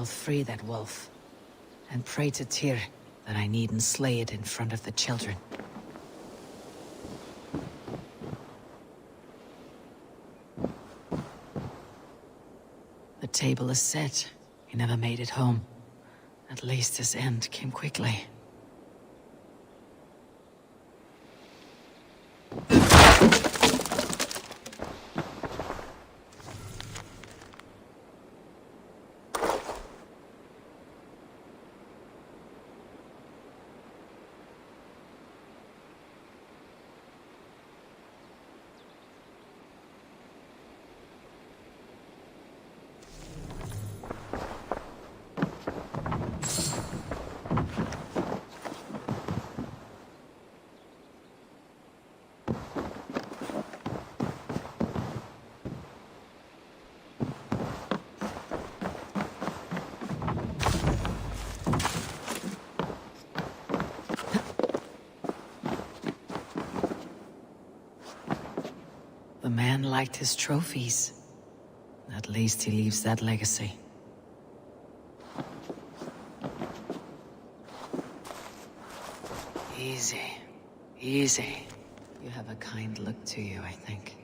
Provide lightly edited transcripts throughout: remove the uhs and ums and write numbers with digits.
I'll free that wolf, and pray to Tyr that I needn't slay it in front of the children. The table is set. He never made it home. At least his end came quickly. The man liked his trophies. At least he leaves that legacy. Easy. Easy. You have a kind look to you, I think.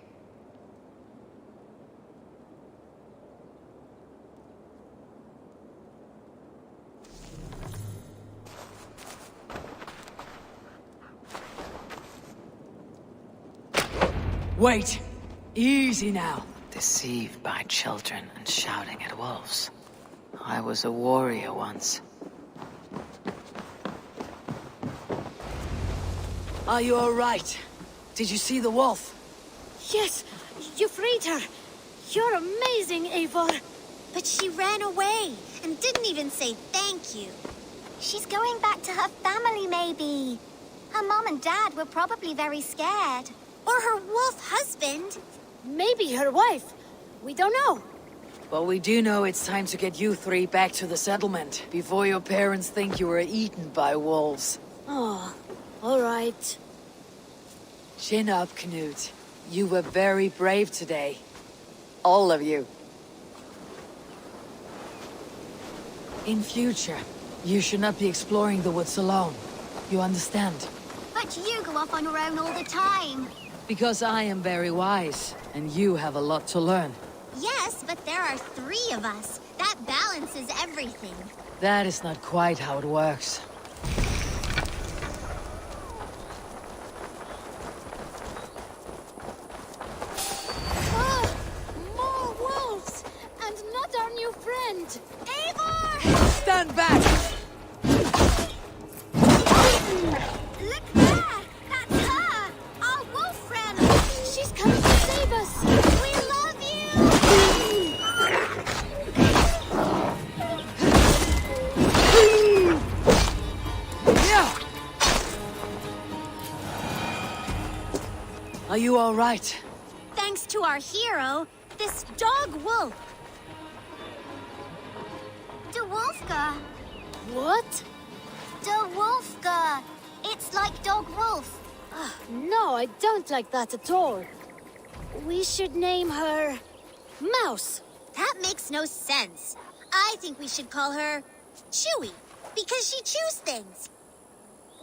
Wait! Easy now! Deceived by children and shouting at wolves. I was a warrior once. Are you alright? Did you see the wolf? Yes, you freed her. You're amazing, Eivor. But she ran away and didn't even say thank you. She's going back to her family, maybe. Her mom and dad were probably very scared. Or her wolf husband. Maybe her wife. We don't know. But we do know it's time to get you three back to the settlement before your parents think you were eaten by wolves. Oh, all right. Chin up, Knut. You were very brave today. All of you. In future, you should not be exploring the woods alone. You understand? But you go off on your own all the time. Because I am very wise, and you have a lot to learn. Yes, but there are 3 of us. That balances everything. That is not quite how it works. Ah, more wolves! And not our new friend! Eivor! Stand back! Look there! That's her! Our wolf friend! She's coming to save us! We love you! Yeah! Are you all right? Thanks to our hero, this dog wolf. De Wolfga. What? De Wolfga. It's like dog wolf. No, I don't like that at all. We should name her... Mouse. That makes no sense. I think we should call her Chewy, because she chews things.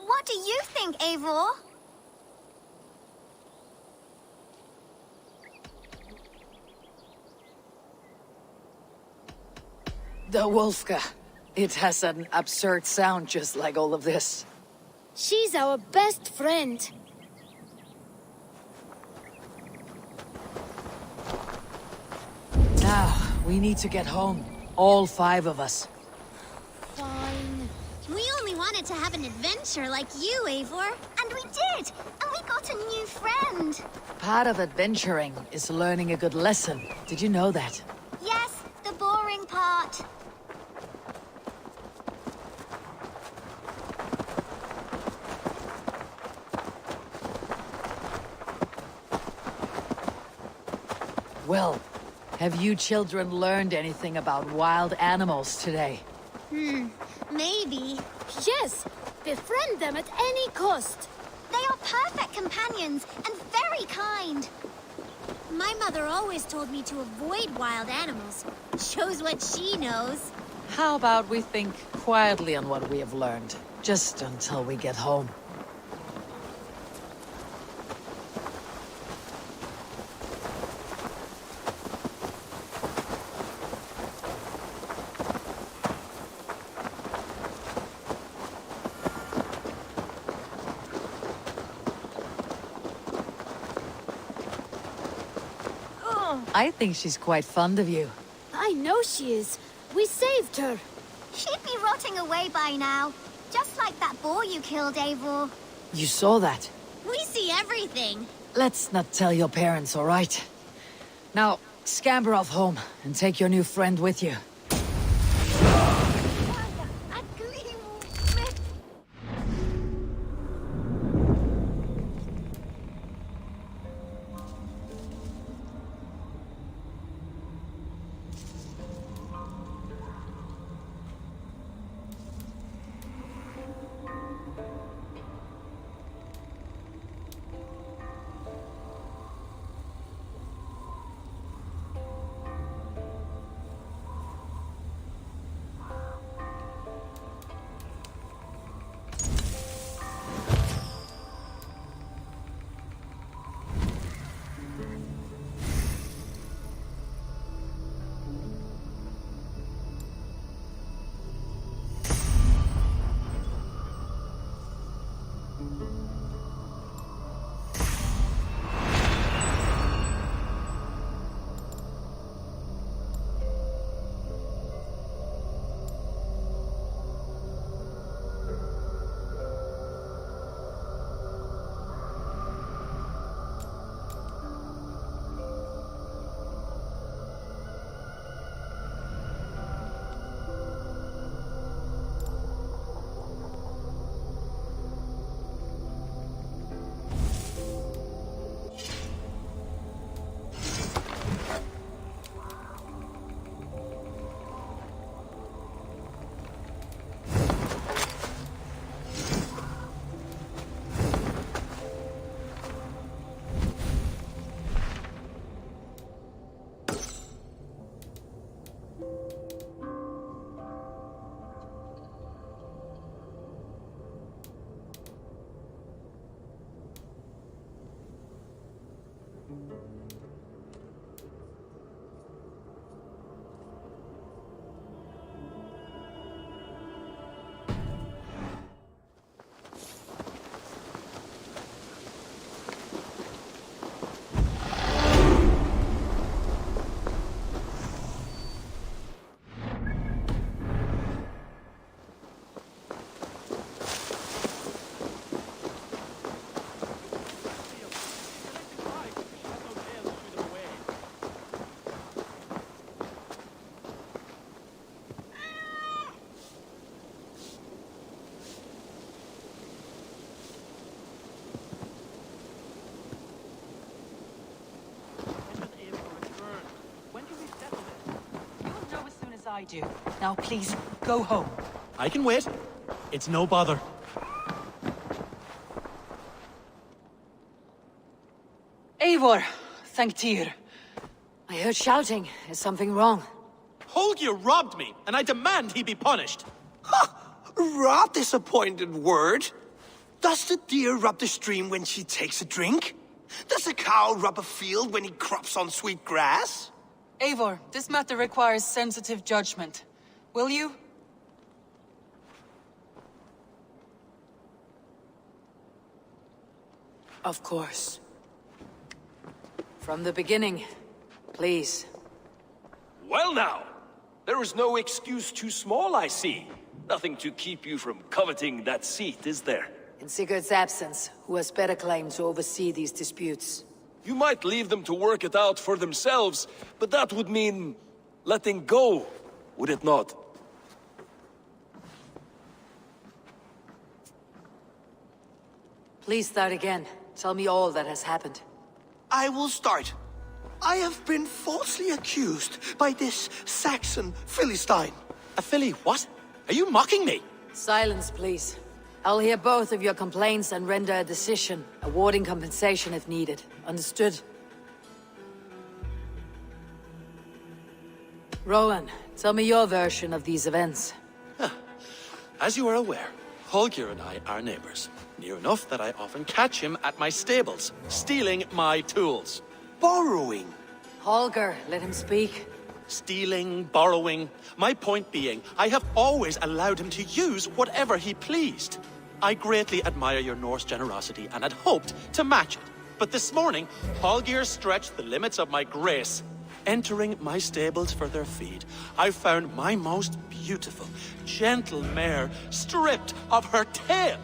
What do you think, Eivor? The Wolfka. It has an absurd sound just like all of this. She's our best friend. Now, we need to get home. All 5 of us. Fine. We only wanted to have an adventure like you, Eivor. And we did! And we got a new friend. Part of adventuring is learning a good lesson. Did you know that? Yes, the boring part. Well, have you children learned anything about wild animals today? Maybe. Yes, befriend them at any cost. They are perfect companions and very kind. My mother always told me to avoid wild animals. Shows what she knows. How about we think quietly on what we have learned, just until we get home? I think she's quite fond of you. I know she is. We saved her. She'd be rotting away by now. Just like that boar you killed, Eivor. You saw that? We see everything. Let's not tell your parents, all right? Now, scamper off home and take your new friend with you. I do. Now please, go home. I can wait. It's no bother. Eivor, thank Tyr. I heard shouting. Is something wrong? Holger robbed me, and I demand he be punished. Rot disappointed word. Does the deer rub the stream when she takes a drink? Does a cow rub a field when he crops on sweet grass? Eivor, this matter requires sensitive judgment. Will you? Of course. From the beginning, please. Well now, there is no excuse too small, I see. Nothing to keep you from coveting that seat, is there? In Sigurd's absence, who has better claim to oversee these disputes? You might leave them to work it out for themselves, but that would mean letting go, would it not? Please start again. Tell me all that has happened. I will start. I have been falsely accused by this Saxon Philistine. A filly what? Are you mocking me? Silence, please. I'll hear both of your complaints and render a decision, awarding compensation if needed. Understood? Rowan, tell me your version of these events. As you are aware, Holger and I are neighbors. Near enough that I often catch him at my stables, stealing my tools. Borrowing. Holger, let him speak. Stealing, borrowing. My point being, I have always allowed him to use whatever he pleased. I greatly admire your Norse generosity and had hoped to match it. But this morning, Holger stretched the limits of my grace. Entering my stables for their feed, I found my most beautiful, gentle mare stripped of her tail.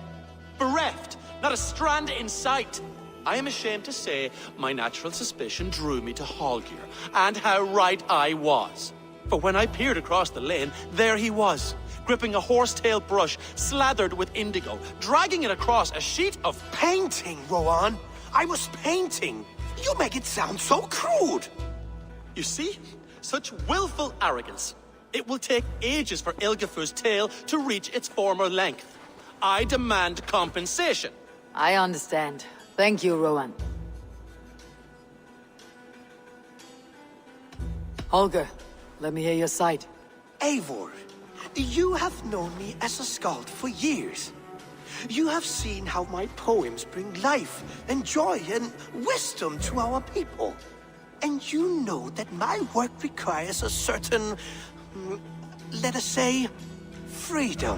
Bereft, not a strand in sight. I am ashamed to say my natural suspicion drew me to Holger, and how right I was. For when I peered across the lane, there he was, gripping a horsetail brush slathered with indigo, dragging it across a sheet of... Painting, Rowan. I was painting. You make it sound so crude. You see? Such willful arrogance. It will take ages for Ilgafur's tail to reach its former length. I demand compensation. I understand. Thank you, Rowan. Holger, let me hear your side. Eivor, you have known me as a skald for years. You have seen how my poems bring life and joy and wisdom to our people. And you know that my work requires a certain, let us say, freedom.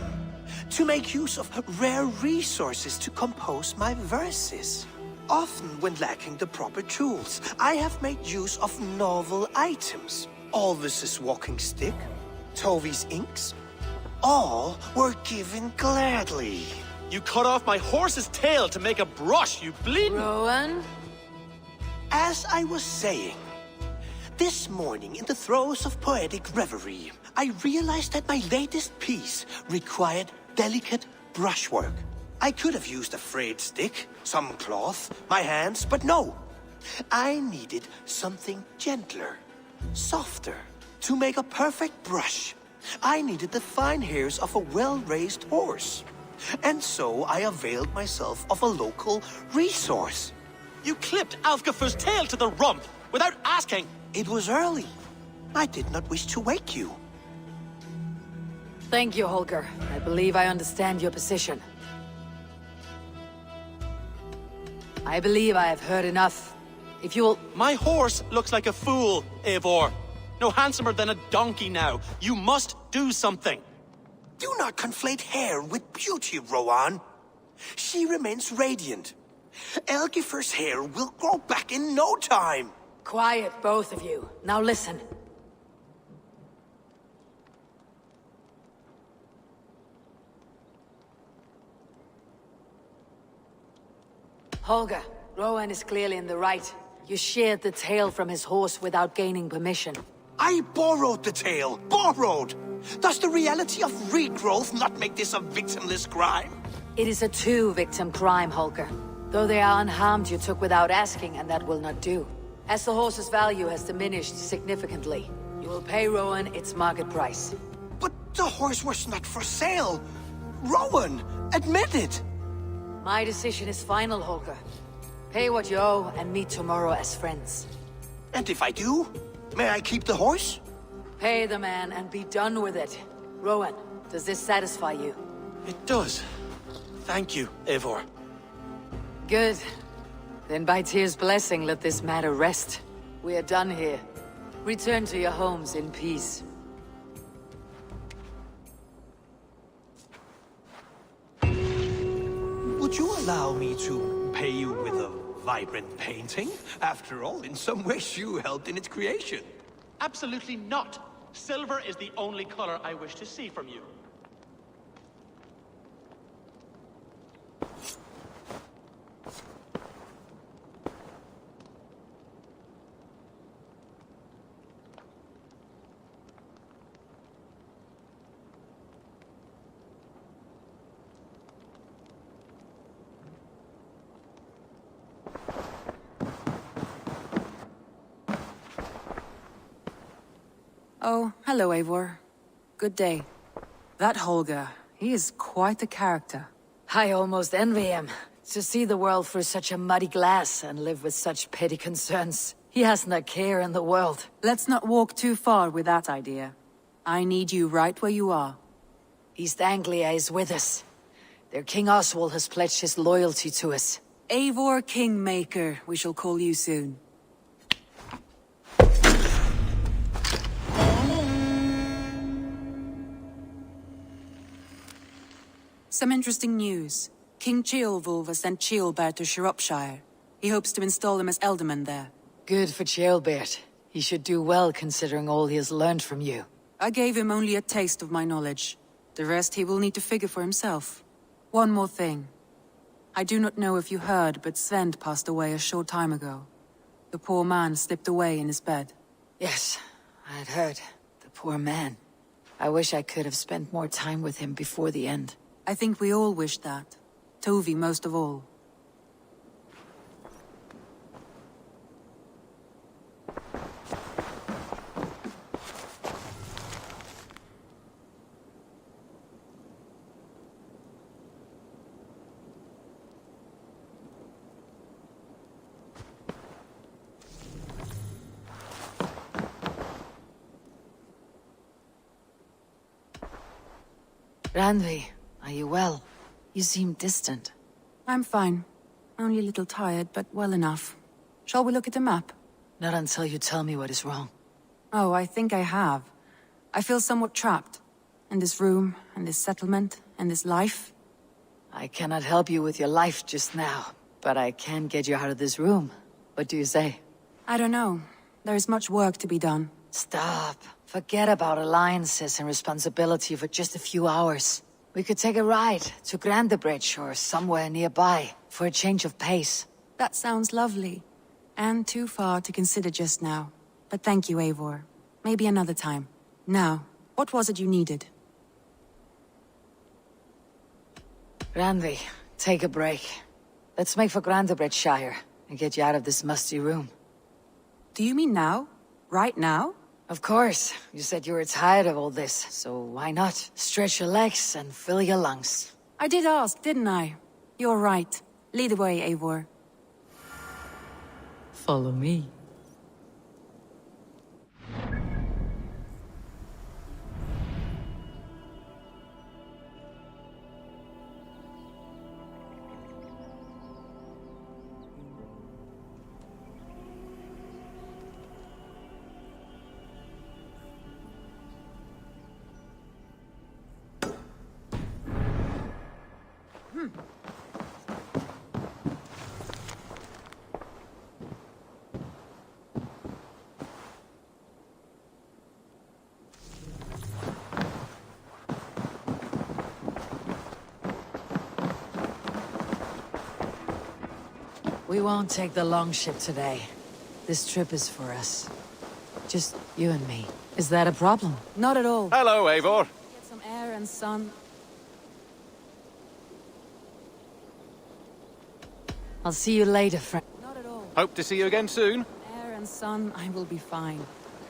To make use of rare resources to compose my verses. Often when lacking the proper tools, I have made use of novel items. Alvis's walking stick, Tovi's inks, all were given gladly. You cut off my horse's tail to make a brush, you bleeding... Rowan? As I was saying, this morning in the throes of poetic reverie, I realized that my latest piece required delicate brushwork. I could have used a frayed stick, some cloth, my hands, but no. I needed something gentler, softer. To make a perfect brush, I needed the fine hairs of a well-raised horse. And so I availed myself of a local resource. You clipped Alfgafur's tail to the rump without asking. It was early. I did not wish to wake you. Thank you, Holger. I believe I understand your position. I believe I have heard enough. If you'll... My horse looks like a fool, Eivor. No handsomer than a donkey now. You must do something. Do not conflate hair with beauty, Rowan. She remains radiant. Elgifur's hair will grow back in no time. Quiet, both of you. Now listen. Holger, Rowan is clearly in the right. You sheared the tail from his horse without gaining permission. I borrowed the tail. Borrowed! Does the reality of regrowth not make this a victimless crime? It is a two-victim crime, Holger. Though they are unharmed, you took without asking, and that will not do. As the horse's value has diminished significantly, you will pay Rowan its market price. But the horse was not for sale. Rowan, admit it. My decision is final, Holger. Pay what you owe and meet tomorrow as friends. And if I do, may I keep the horse? Pay the man and be done with it. Rowan, does this satisfy you? It does. Thank you, Eivor. Good. Then by Tyr's blessing, let this matter rest. We are done here. Return to your homes in peace. Would you allow me to pay you with a vibrant painting? After all, in some ways you helped in its creation. Absolutely not. Silver is the only color I wish to see from you. Oh, hello, Eivor. Good day. That Holger, he is quite the character. I almost envy him. To see the world through such a muddy glass and live with such petty concerns. He hasn't a care in the world. Let's not walk too far with that idea. I need you right where you are. East Anglia is with us. Their King Oswald has pledged his loyalty to us. Eivor Kingmaker, we shall call you soon. Some interesting news. King Ceolwulf has sent Ceolbert to Shropshire. He hopes to install him as Elderman there. Good for Ceolbert. He should do well considering all he has learned from you. I gave him only a taste of my knowledge. The rest he will need to figure for himself. One more thing. I do not know if you heard, but Sven passed away a short time ago. The poor man slipped away in his bed. Yes, I had heard. The poor man. I wish I could have spent more time with him before the end. I think we all wish that. Tovi most of all. Randvi, are you well? You seem distant. I'm fine. Only a little tired, but well enough. Shall we look at the map? Not until you tell me what is wrong. Oh, I think I have. I feel somewhat trapped. In this room, and this settlement, and this life. I cannot help you with your life just now, but I can get you out of this room. What do you say? I don't know. There is much work to be done. Stop. Forget about alliances and responsibility for just a few hours. We could take a ride to Grandebridge or somewhere nearby for a change of pace. That sounds lovely. And too far to consider just now. But thank you, Eivor. Maybe another time. Now, what was it you needed? Randvi, take a break. Let's make for Grandebridgeshire and get you out of this musty room. Do you mean now? Right now? Of course. You said you were tired of all this, so why not? Stretch your legs and fill your lungs. I did ask, didn't I? You're right. Lead the way, Eivor. Follow me. We won't take the long ship today. This trip is for us. Just you and me. Is that a problem? Not at all. Hello, Eivor. Get some air and sun. I'll see you later, friend. Not at all. Hope to see you again soon. Air and sun, I will be fine.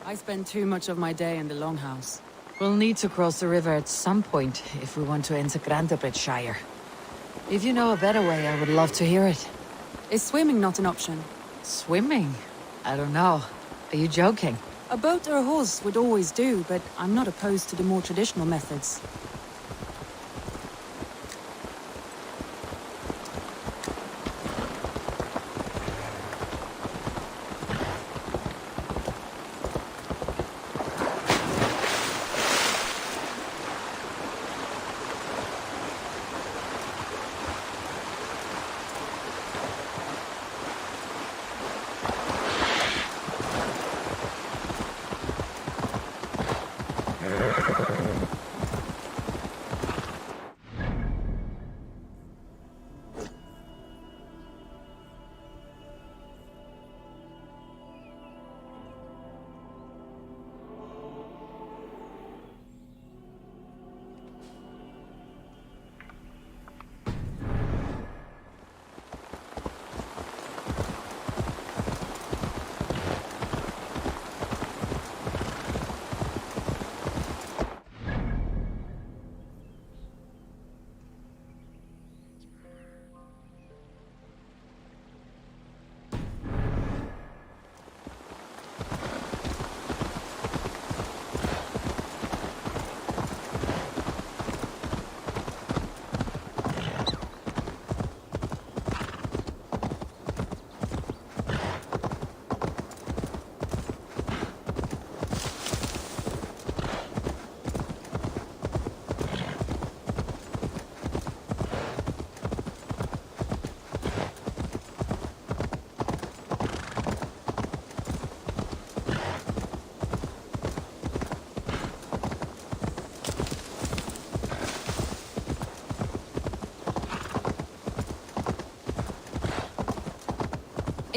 I spend too much of my day in the Longhouse. We'll need to cross the river at some point if we want to enter Grandebridgeshire. If you know a better way, I would love to hear it. Is swimming not an option? Swimming? I don't know. Are you joking? A boat or a horse would always do, but I'm not opposed to the more traditional methods.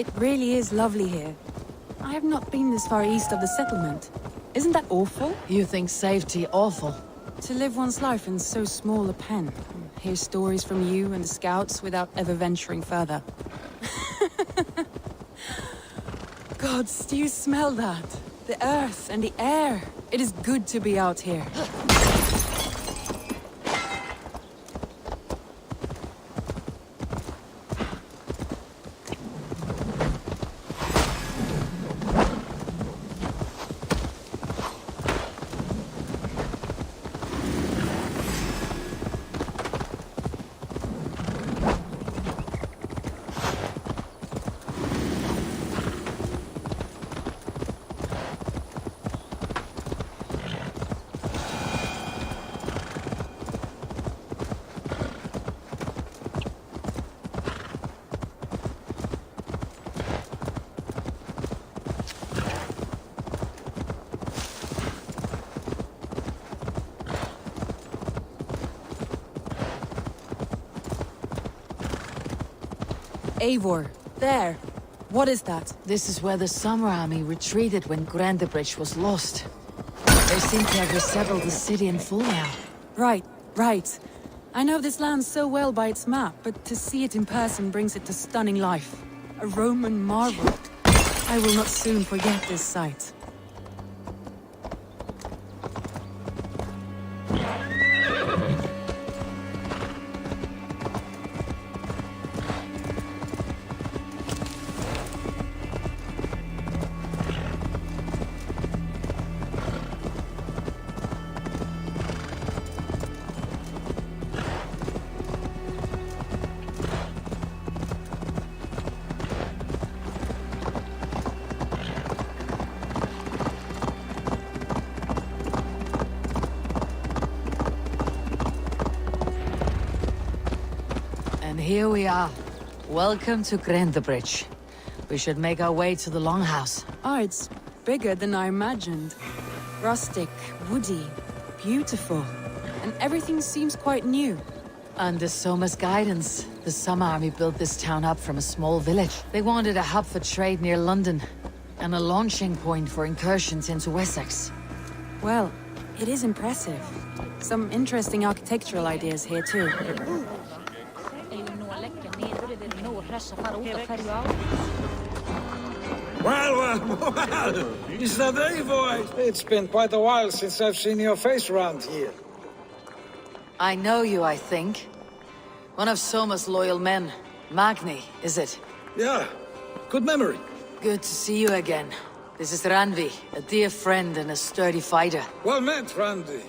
It really is lovely here. I have not been this far east of the settlement. Isn't that awful? You think safety awful? To live one's life in so small a pen. Hear stories from you and the scouts without ever venturing further. Gods, do you smell that? The earth and the air. It is good to be out here. Eivor, there. What is that? This is where the Summer Army retreated when Grandebridge was lost. They seem to have resettled the city in full now. Right, right. I know this land so well by its map, but to see it in person brings it to stunning life. A Roman marvel. I will not soon forget this sight. And here we are. Welcome to Grandebridge. We should make our way to the Longhouse. Oh, it's bigger than I imagined. Rustic, woody, beautiful. And everything seems quite new. Under Soma's guidance, the Summer Army built this town up from a small village. They wanted a hub for trade near London, and a launching point for incursions into Wessex. Well, it is impressive. Some interesting architectural ideas here too. Well, is that Eivor? It's been quite a while since I've seen your face around here. I know you, I think. One of Soma's loyal men. Magni, is it? Yeah, good memory. Good to see you again. This is Ranvi, a dear friend and a sturdy fighter. Well met, Randy.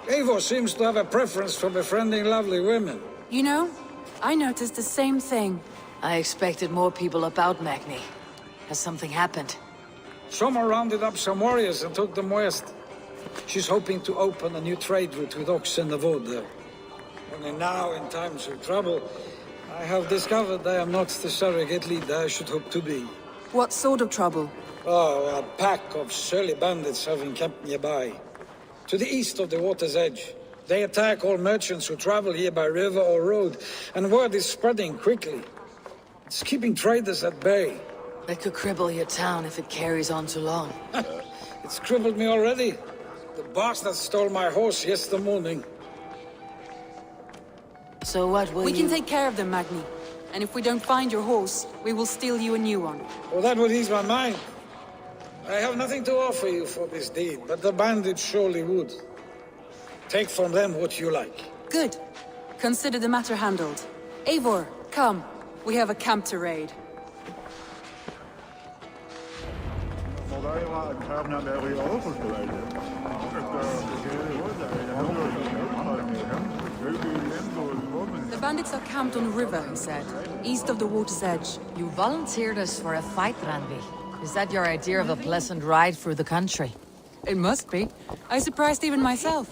Eivor seems to have a preference for befriending lovely women. You know, I noticed the same thing. I expected more people about Magni. Has something happened? Soma rounded up some warriors and took them west. She's hoping to open a new trade route with oxen and wood there. Only now, in times of trouble, I have discovered I am not the surrogate leader I should hope to be. What sort of trouble? Oh, a pack of surly bandits have encamped nearby. To the east of the water's edge. They attack all merchants who travel here by river or road, and word is spreading quickly. It's keeping traders at bay. That could cripple your town if it carries on too long. It's crippled me already. The bastard stole my horse yesterday morning. So what will We you... can take care of them, Magni. And if we don't find your horse, we will steal you a new one. Well, that would ease my mind. I have nothing to offer you for this deed, but the bandits surely would. Take from them what you like. Good. Consider the matter handled. Eivor, come. We have a camp to raid. The bandits are camped on a river, he said, east of the water's edge. You volunteered us for a fight, Ranvi. Is that your idea of a pleasant ride through the country? It must be. I surprised even myself.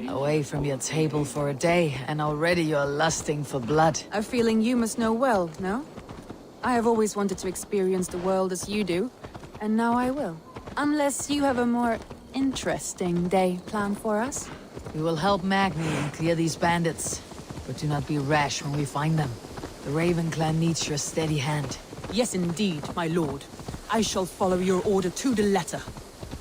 Away from your table for a day, and already you're lusting for blood. A feeling you must know well, no? I have always wanted to experience the world as you do, and now I will. Unless you have a more interesting day planned for us? We will help Magni and clear these bandits. But do not be rash when we find them. The Raven clan needs your steady hand. Yes, indeed, my lord. I shall follow your order to the letter.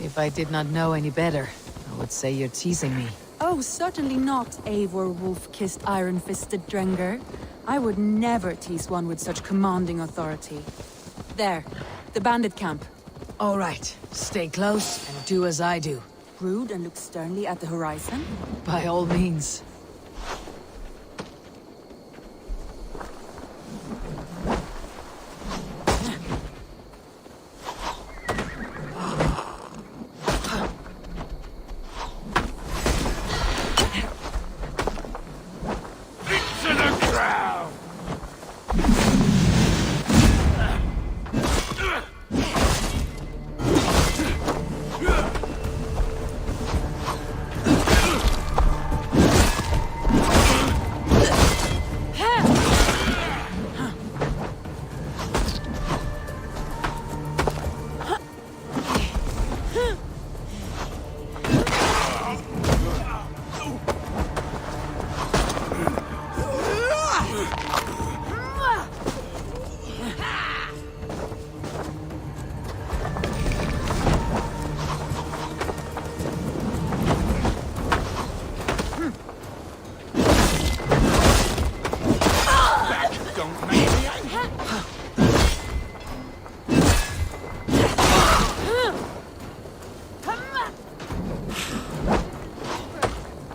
If I did not know any better, I would say you're teasing me. Oh, certainly not, Eivor wolf-kissed iron-fisted Drenger. I would never tease one with such commanding authority. There, the bandit camp. All right, stay close and do as I do. Brood and look sternly at the horizon. By all means.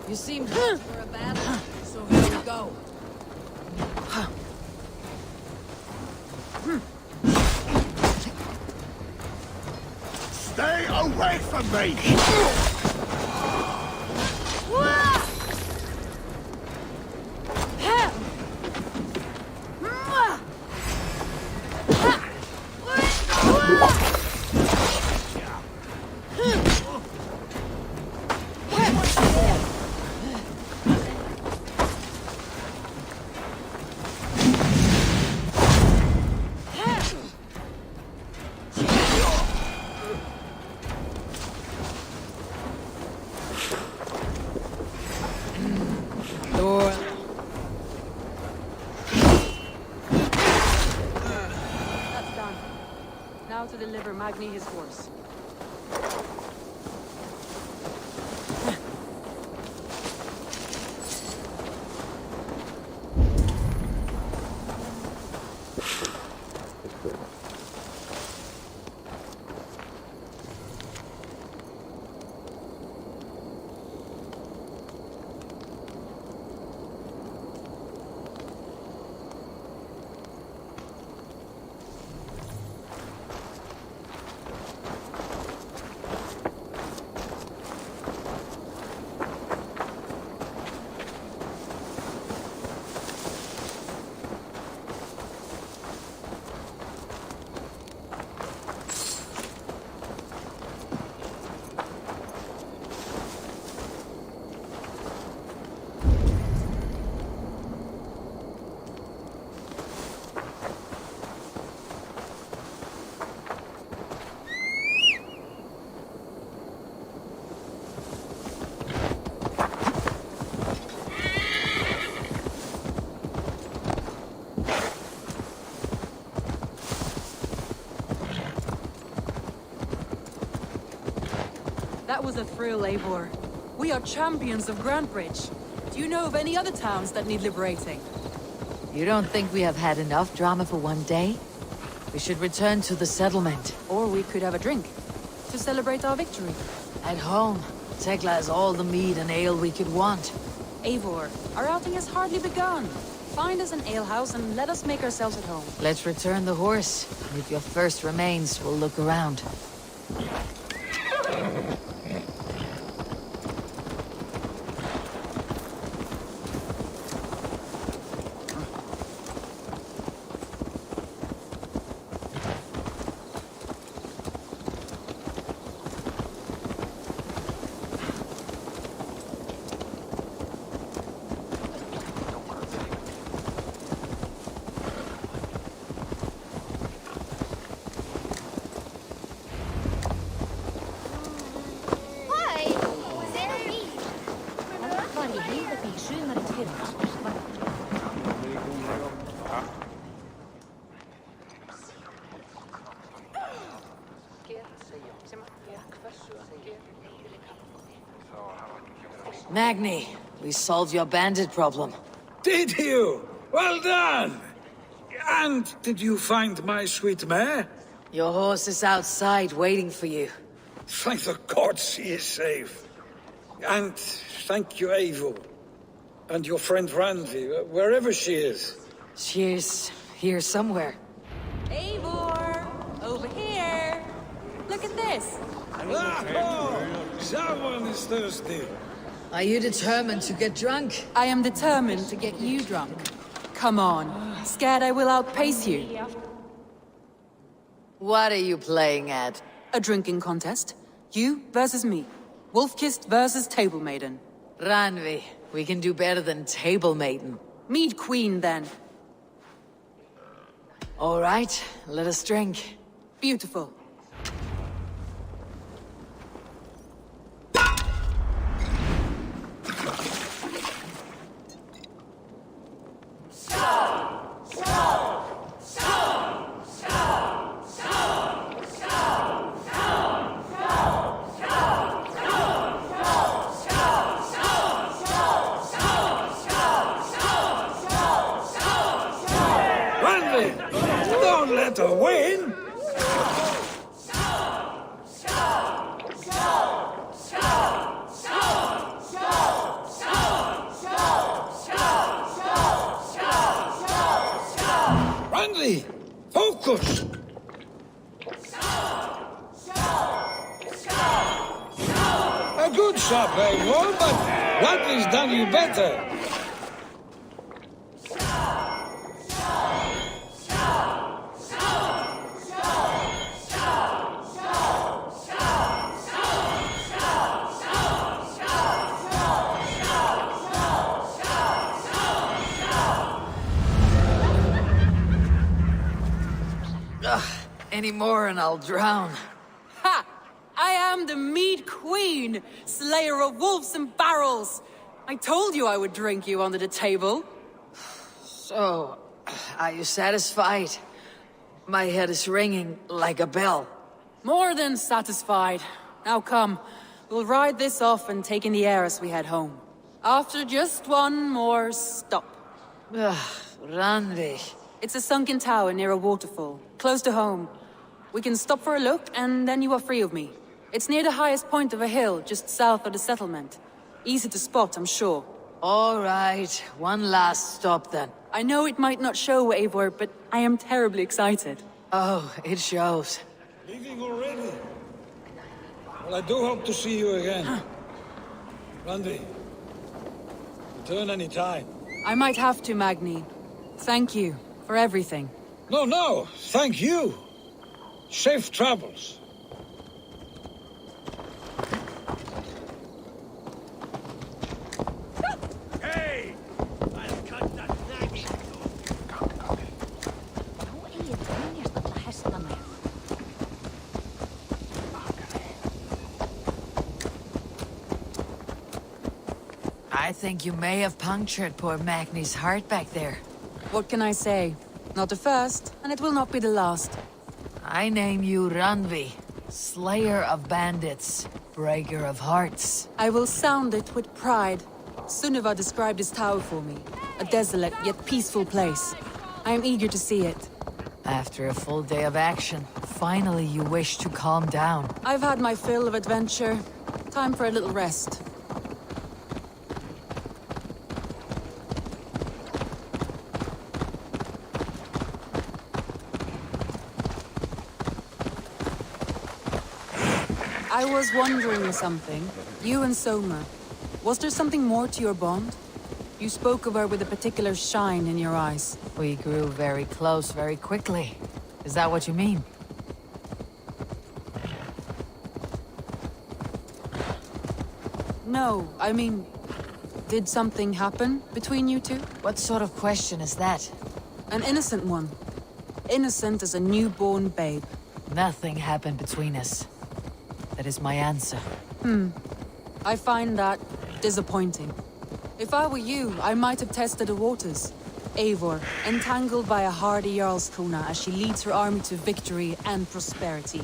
You seem hurt for a battle, so here we go. Stay away from me! That's done. Now to deliver Magni his horse. That was a thrill, Eivor. We are champions of Grantbridge. Do you know of any other towns that need liberating? You don't think we have had enough drama for one day? We should return to the settlement. Or we could have a drink, to celebrate our victory. At home, Tekla has all the mead and ale we could want. Eivor, our outing has hardly begun. Find us an alehouse and let us make ourselves at home. Let's return the horse. If your thirst remains, we'll look around. Magni, we solved your bandit problem. Did you? Well done! And did you find my sweet mare? Your horse is outside waiting for you. Thank the gods she is safe. And thank you, Eivor. And your friend Randvi, wherever she is. She's here somewhere. Eivor! Over here! Look at this! Oh, someone is thirsty. Are you determined to get drunk? I am determined to get you drunk. Come on. Scared I will outpace you. What are you playing at? A drinking contest. You versus me. Wolf-kissed versus table maiden. Ranvi, we can do better than table maiden. Mead queen, then. All right, let us drink. Beautiful. Randvi, don't let her win. Randvi, focus. A good shot, Eivor, but Randvi's done you better. Any more and I'll drown. Ha! I am the Mead Queen, slayer of wolves and barrels. I told you I would drink you under the table. So, are you satisfied? My head is ringing like a bell. More than satisfied. Now come, we'll ride this off and take in the air as we head home. After just one more stop. Ranvi. It's a sunken tower near a waterfall, close to home. We can stop for a look, and then you are free of me. It's near the highest point of a hill, just south of the settlement. Easy to spot, I'm sure. All right, one last stop then. I know it might not show, Eivor, but I am terribly excited. Oh, it shows. Leaving already? Well, I do hope to see you again. Randvi, return any time. I might have to, Magni. Thank you for everything. No, thank you. Safe travels. Hey! I'll cut that nagging. I think you may have punctured poor Magni's heart back there. What can I say? Not the first, and it will not be the last. I name you Ranvi, slayer of bandits, breaker of hearts. I will sound it with pride. Sunniva described this tower for me. A desolate yet peaceful place. I am eager to see it. After a full day of action, finally you wish to calm down. I've had my fill of adventure. Time for a little rest. I was wondering something. You and Soma. Was there something more to your bond? You spoke of her with a particular shine in your eyes. We grew very close very quickly. Is that what you mean? No, I mean... Did something happen between you two? What sort of question is that? An innocent one. Innocent as a newborn babe. Nothing happened between us. That is my answer. I find that disappointing. If I were you, I might have tested the waters. Eivor, entangled by a hardy Jarlskona as she leads her army to victory and prosperity.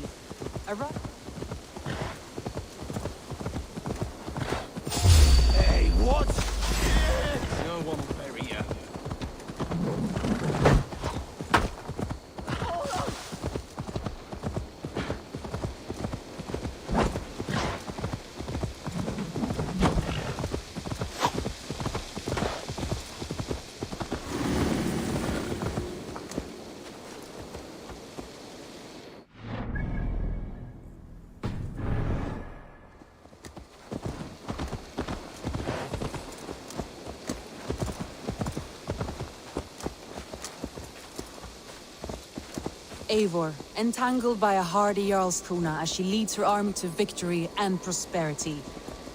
Eivor, entangled by a hardy Jarlskona as she leads her army to victory and prosperity.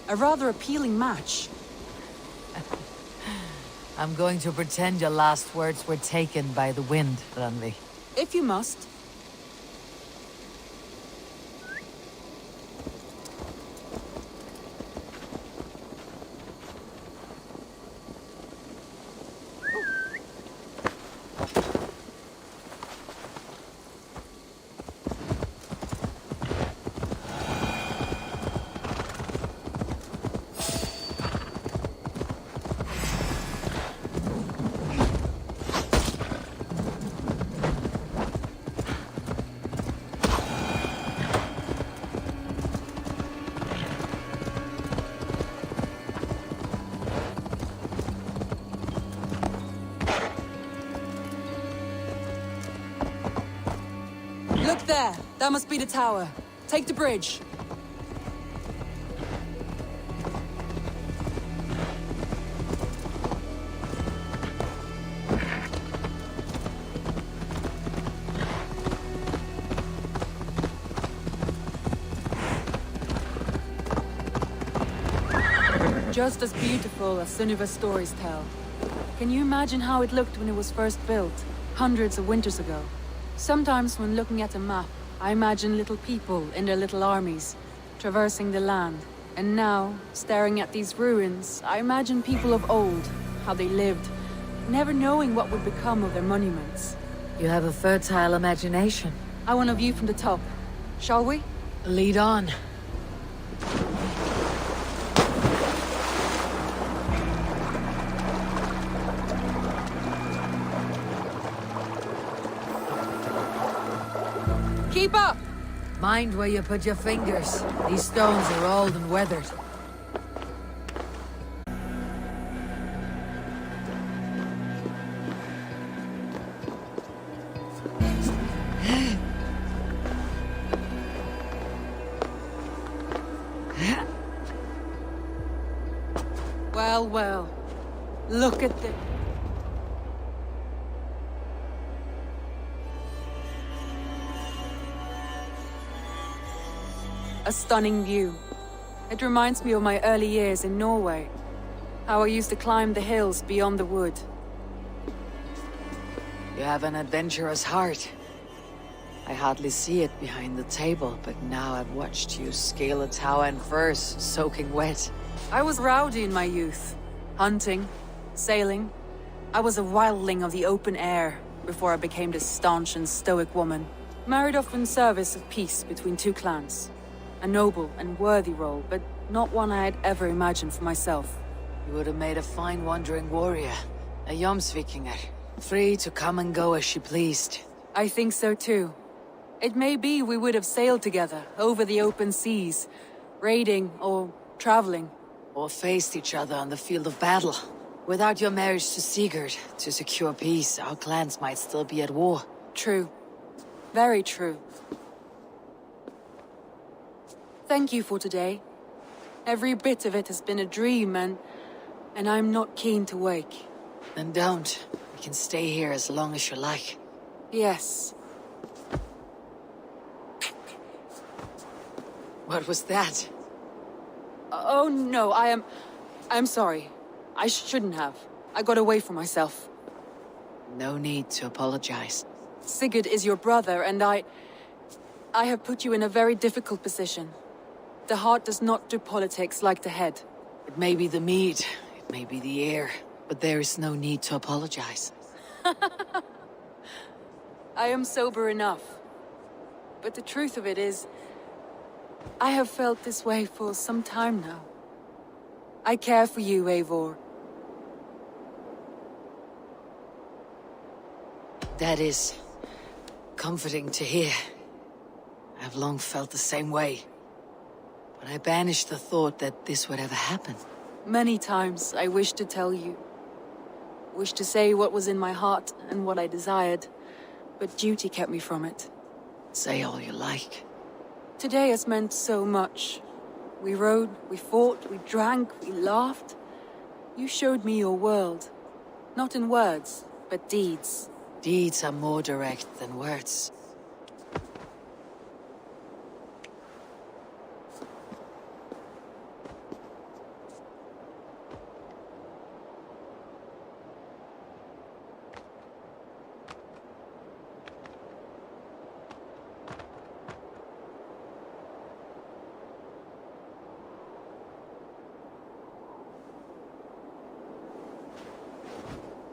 A rather appealing match. I'm going to pretend your last words were taken by the wind, Randvi. If you must. Look there! That must be the tower. Take the bridge. Just as beautiful as Sunniva's stories tell. Can you imagine how it looked when it was first built, hundreds of winters ago? Sometimes when looking at a map, I imagine little people in their little armies, traversing the land. And now, staring at these ruins, I imagine people of old, how they lived, never knowing what would become of their monuments. You have a fertile imagination. I want a view from the top. Shall we? Lead on. Keep up! Mind where you put your fingers. These stones are old and weathered. Well, well. Look at the... A stunning view. It reminds me of my early years in Norway. How I used to climb the hills beyond the wood. You have an adventurous heart. I hardly see it behind the table, but now I've watched you scale a tower in furs, soaking wet. I was rowdy in my youth. Hunting, sailing. I was a wildling of the open air before I became this staunch and stoic woman. Married off in service of peace between two clans. A noble and worthy role, but not one I had ever imagined for myself. You would have made a fine wandering warrior. A Jomsvikinger. Free to come and go as she pleased. I think so too. It may be we would have sailed together, over the open seas, raiding or traveling. Or faced each other on the field of battle. Without your marriage to Sigurd, to secure peace, our clans might still be at war. True. Very true. Thank you for today. Every bit of it has been a dream, and I'm not keen to wake. Then don't. We can stay here as long as you like. Yes. What was that? Oh no, I'm sorry. I shouldn't have. I got away from myself. No need to apologize. Sigurd is your brother, and I have put you in a very difficult position. The heart does not do politics like the head. It may be the mead, it may be the air, but there is no need to apologize. I am sober enough. But the truth of it is, I have felt this way for some time now. I care for you, Eivor. That is comforting to hear. I've long felt the same way. But I banished the thought that this would ever happen. Many times I wished to tell you. Wished to say what was in my heart and what I desired. But duty kept me from it. Say all you like. Today has meant so much. We rode, we fought, we drank, we laughed. You showed me your world. Not in words, but deeds. Deeds are more direct than words.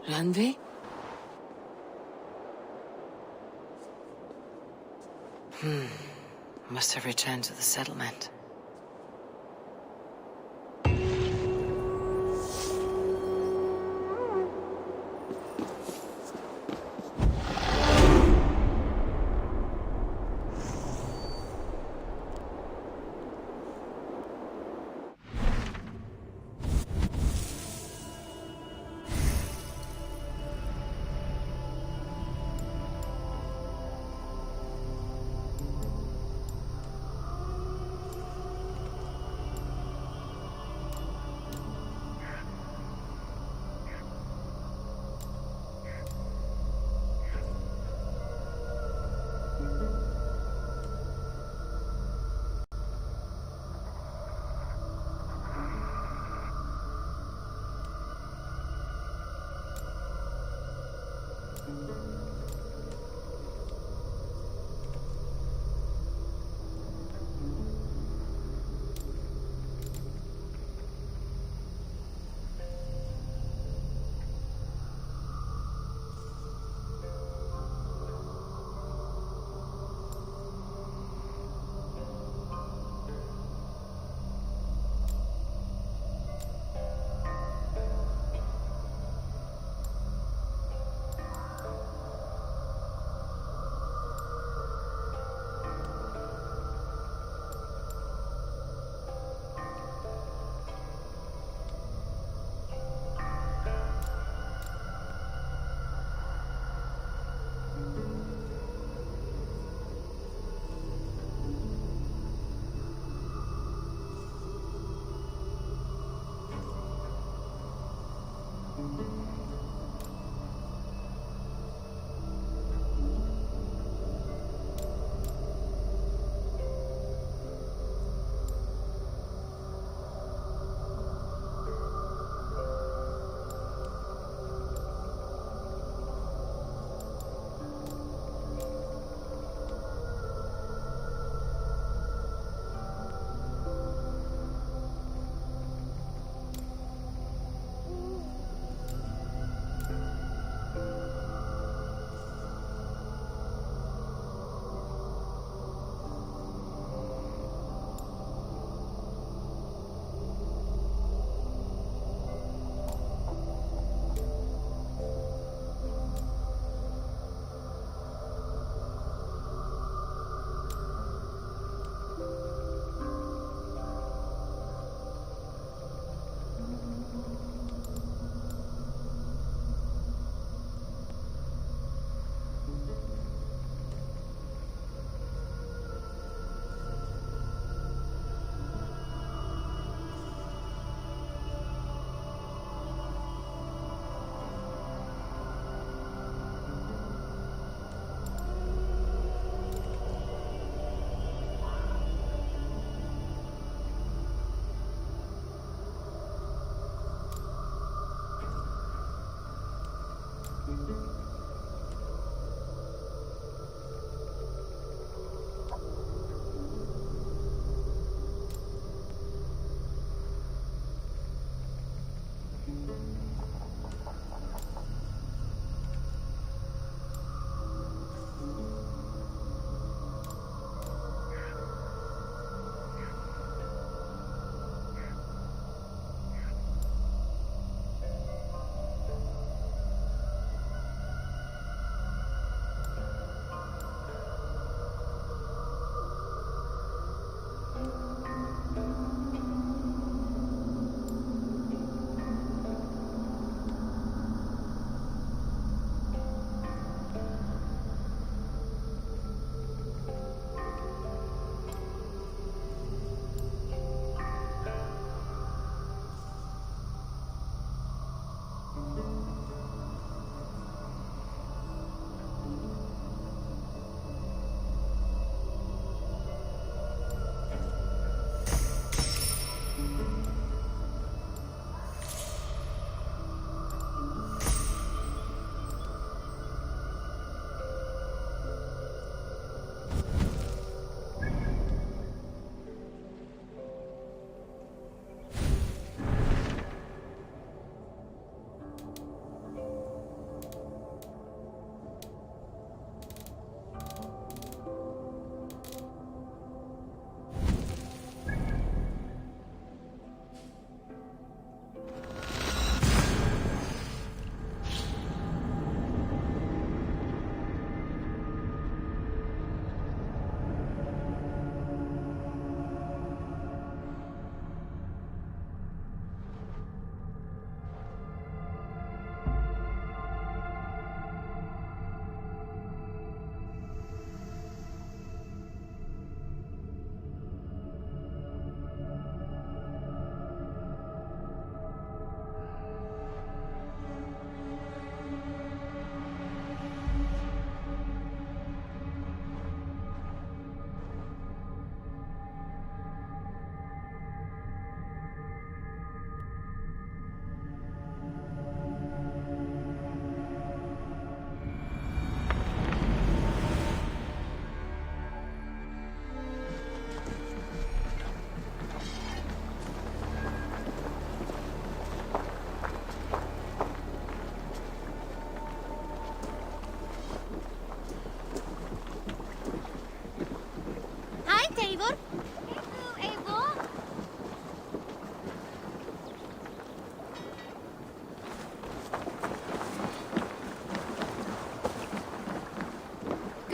Randvi? Must have returned to the settlement.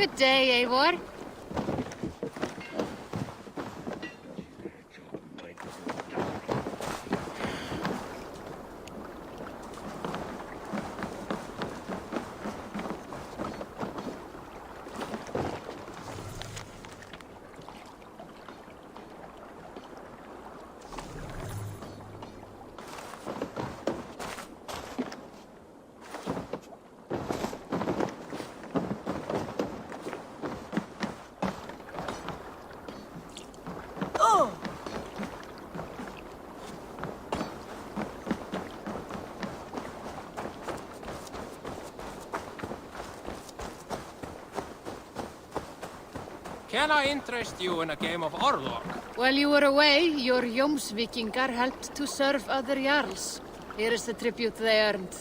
Good day, Eivor. Can I interest you in a game of Orlog? While you were away, your Jomsvikingar helped to serve other Jarls. Here is the tribute they earned.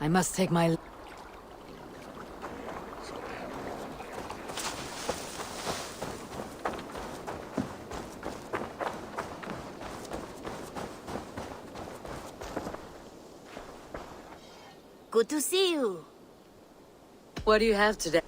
I must take my... Good to see you. What do you have today?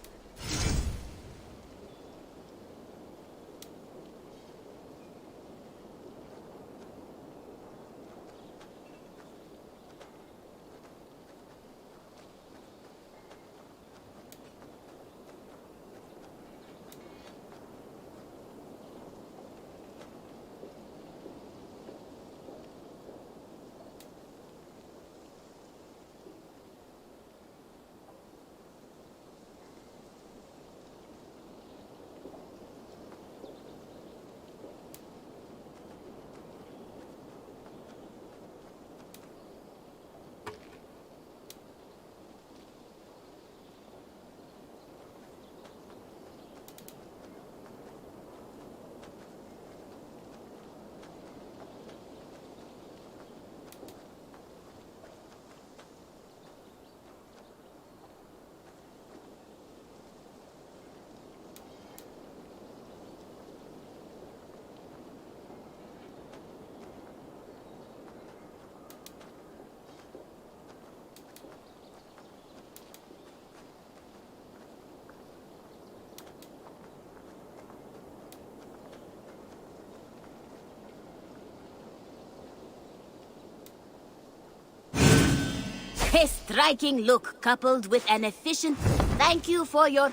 A striking look coupled with an efficient... Thank you for your...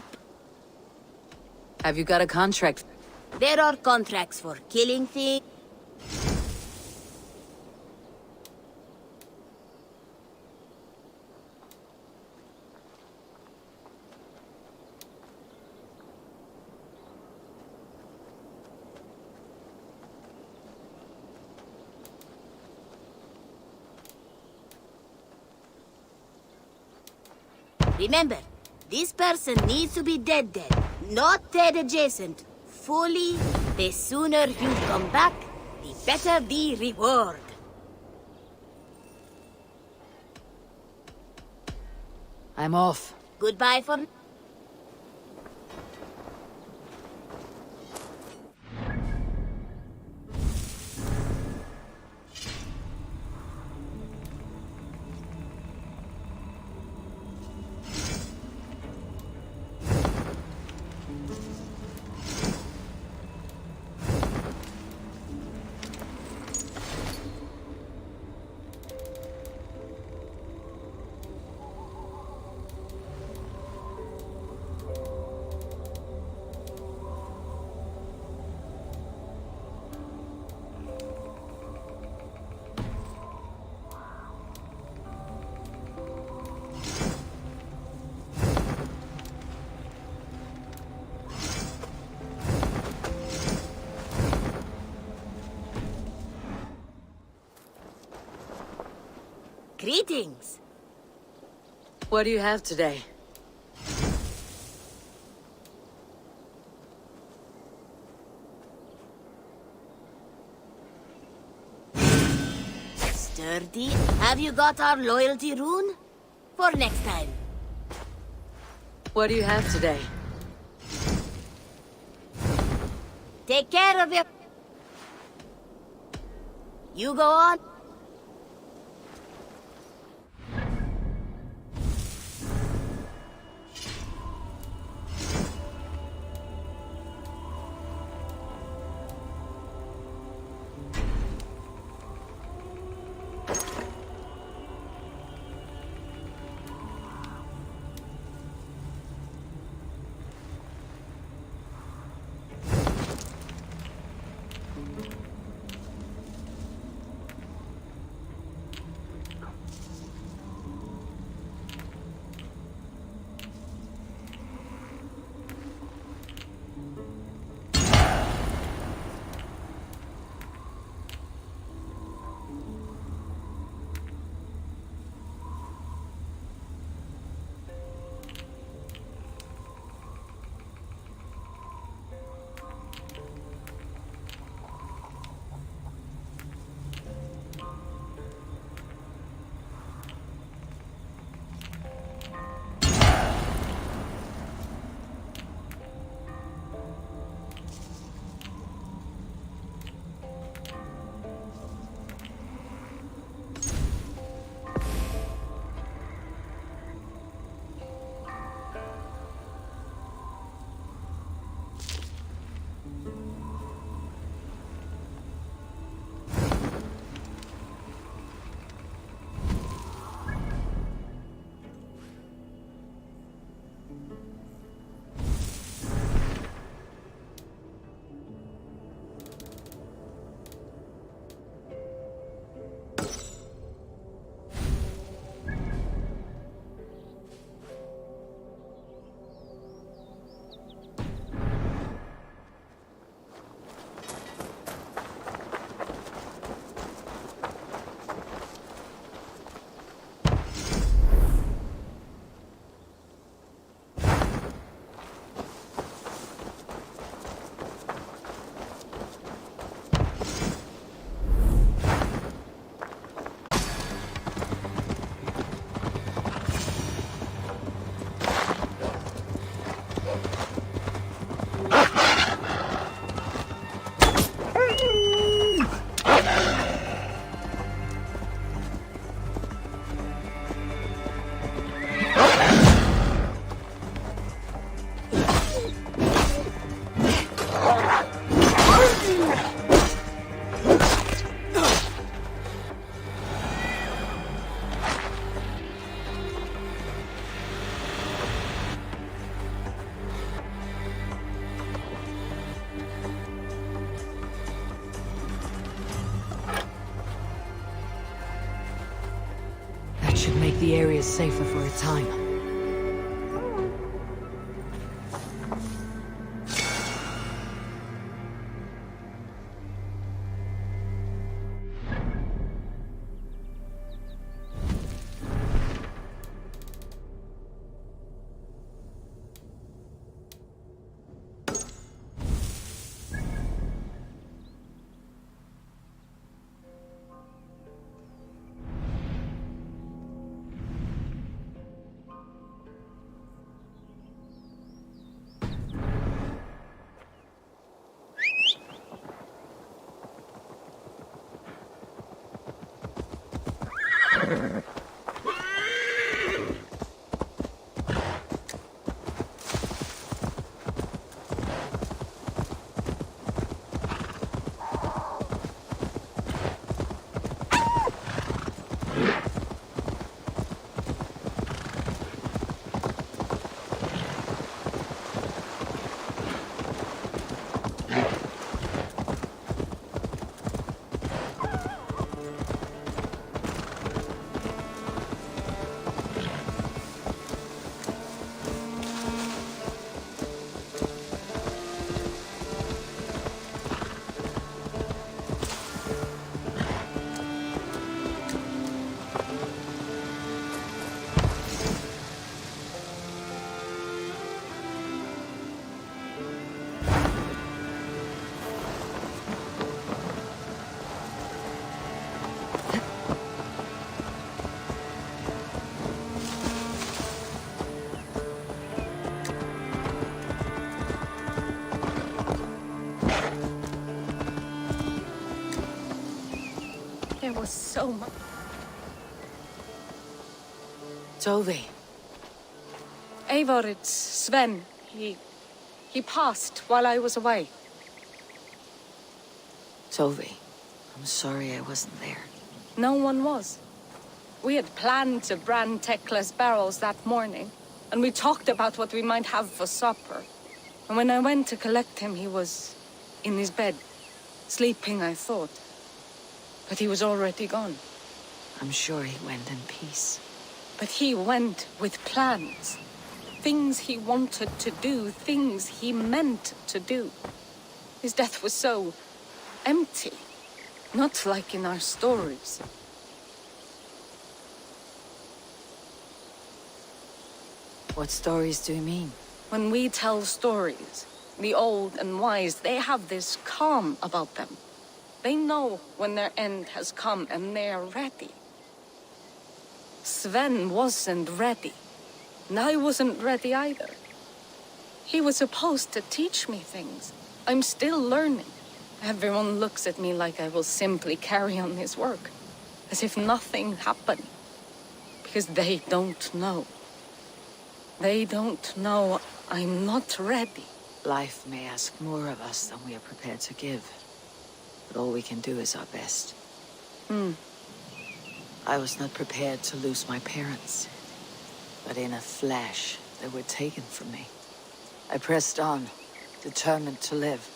Have you got a contract? There are contracts for killing things. Remember, this person needs to be dead, not dead adjacent. Fully, the sooner you come back, the better the reward. I'm off. Goodbye for... Greetings. What do you have today? Sturdy. Have you got our loyalty rune? For next time. What do you have today? Take care of your... You go on. make the area safer for a time. There was so much. Tovi. Eivor, it's Sven. He passed while I was away. Tovi, I'm sorry I wasn't there. No one was. We had planned to brand Tekla's barrels that morning, and we talked about what we might have for supper. And when I went to collect him, he was in his bed, sleeping, I thought. But he was already gone. I'm sure he went in peace. But he went with plans. Things he wanted to do, things he meant to do. His death was so empty, not like in our stories. What stories do you mean? When we tell stories, the old and wise, they have this calm about them. They know when their end has come and they are ready. Sven wasn't ready, and I wasn't ready either. He was supposed to teach me things. I'm still learning. Everyone looks at me like I will simply carry on his work, as if nothing happened, because they don't know. They don't know I'm not ready. Life may ask more of us than we are prepared to give. But all we can do is our best. I was not prepared to lose my parents. But in a flash, they were taken from me. I pressed on, determined to live.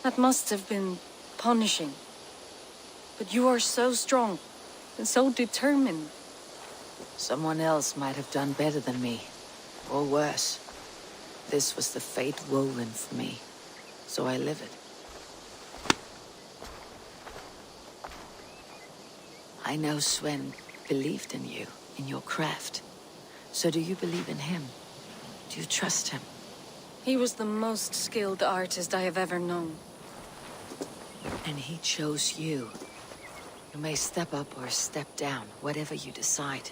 That must have been punishing. But you are so strong and so determined. Someone else might have done better than me, or worse. This was the fate woven for me, so I live it. I know Sven believed in you, in your craft. So do you believe in him? Do you trust him? He was the most skilled artist I have ever known. And he chose you. You may step up or step down, whatever you decide.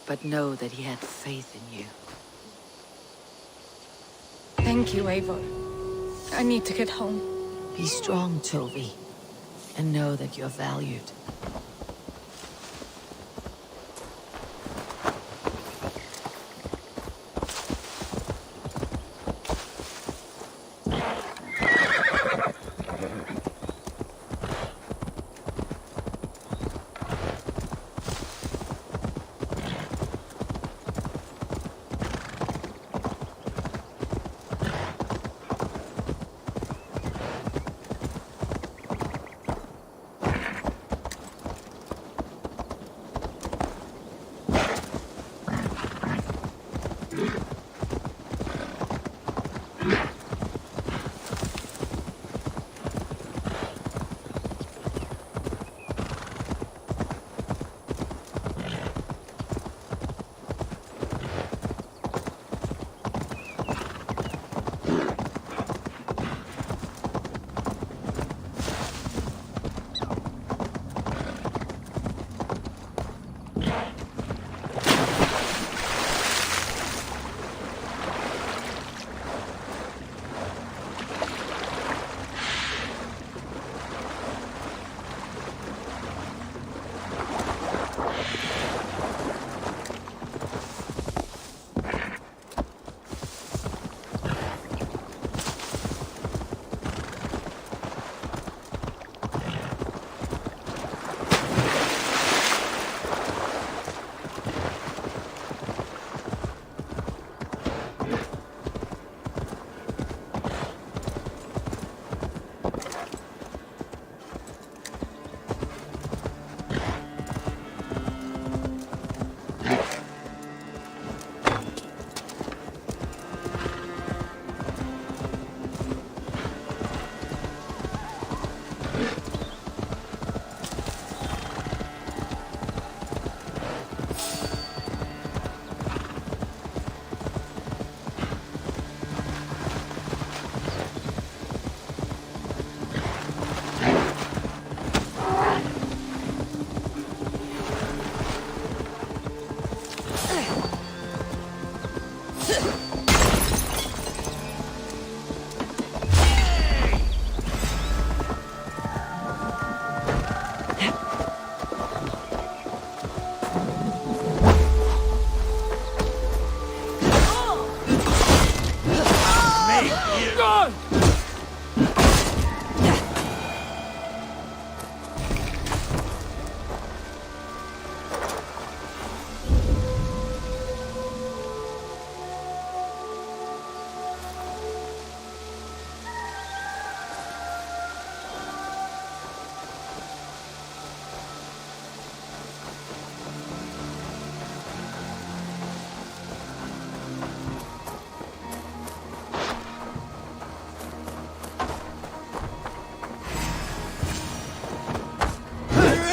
But know that he had faith in you. Thank you, Eivor. I need to get home. Be strong, Tovi. And know that you're valued.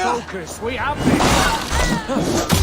Focus, we have this!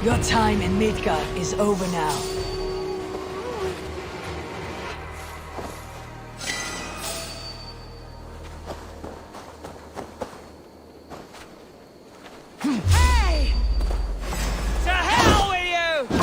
Your time in Midgard is over now. Hey! To hell with you!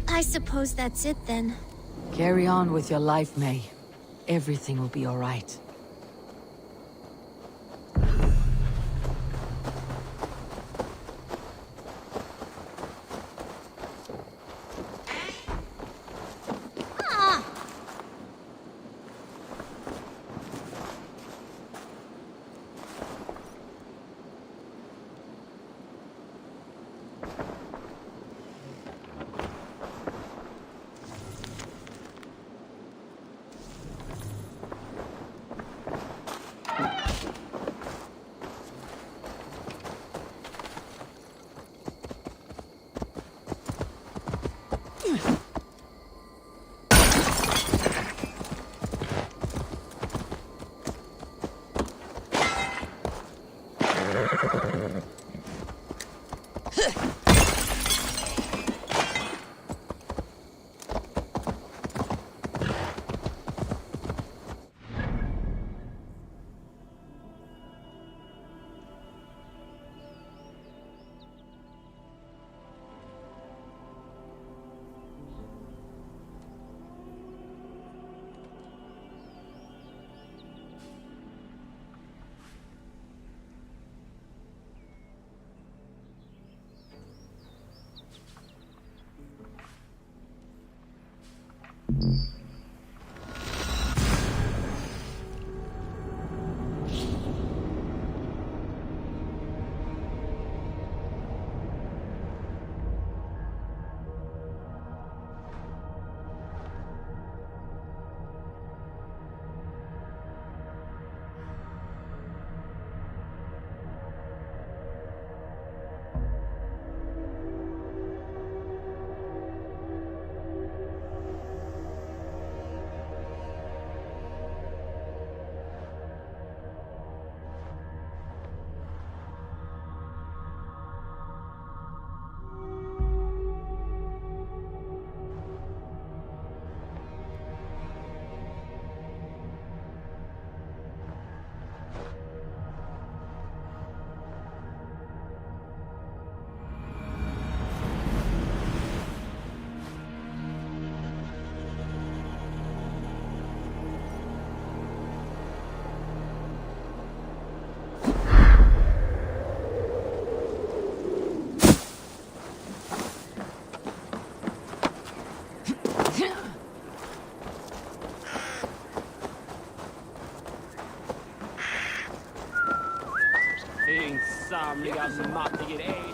I suppose that's it then. Carry on with your life, May. Everything will be all right. Somliga mattiga ej.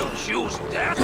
You choose death?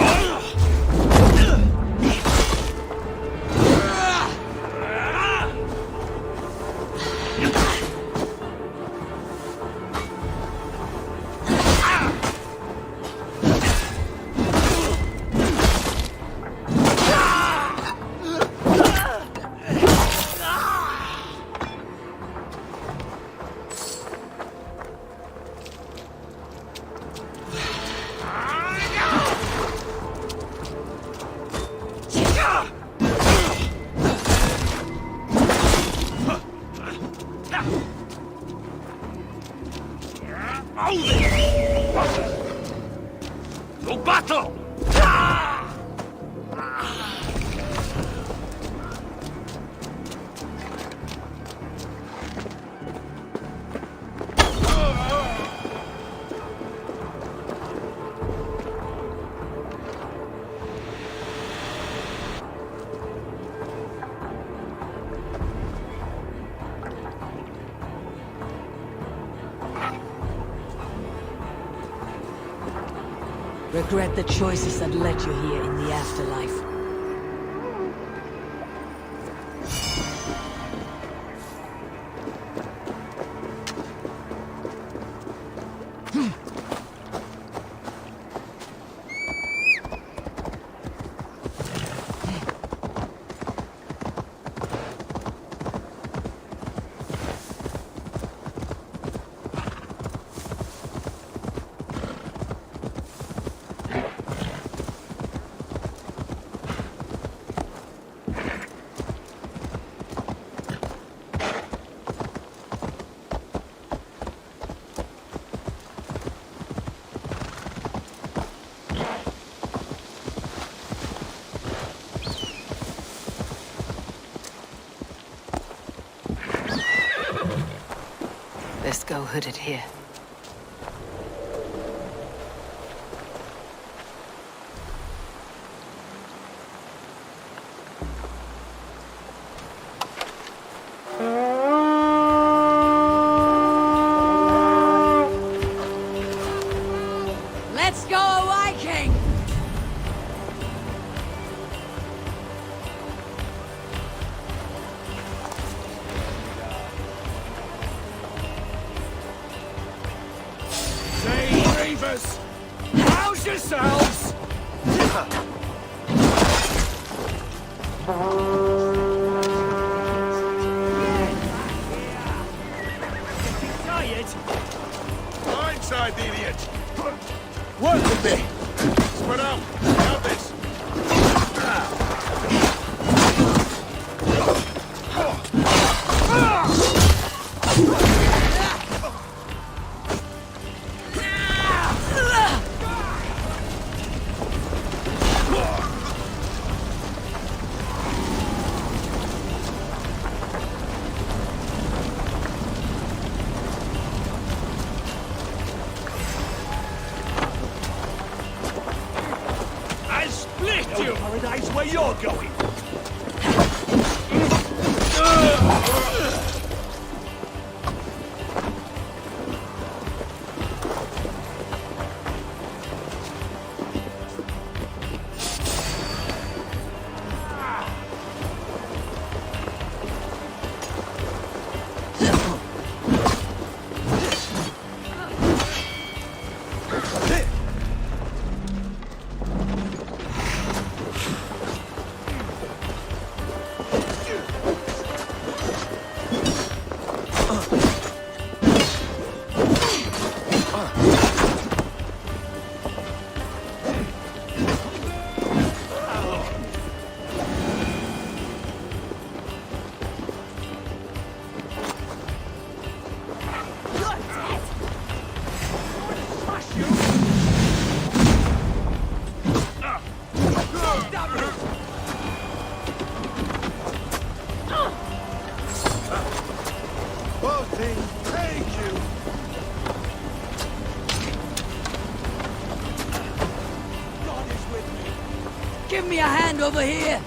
To battle! Regret the choices that led you here in the afterlife. Let's go hooded here. Let's go, Viking! House yourselves! Tired? Blindside, the idiot! Work with me! Spread out! Have this! No paradise where you're going! Give me a hand over here!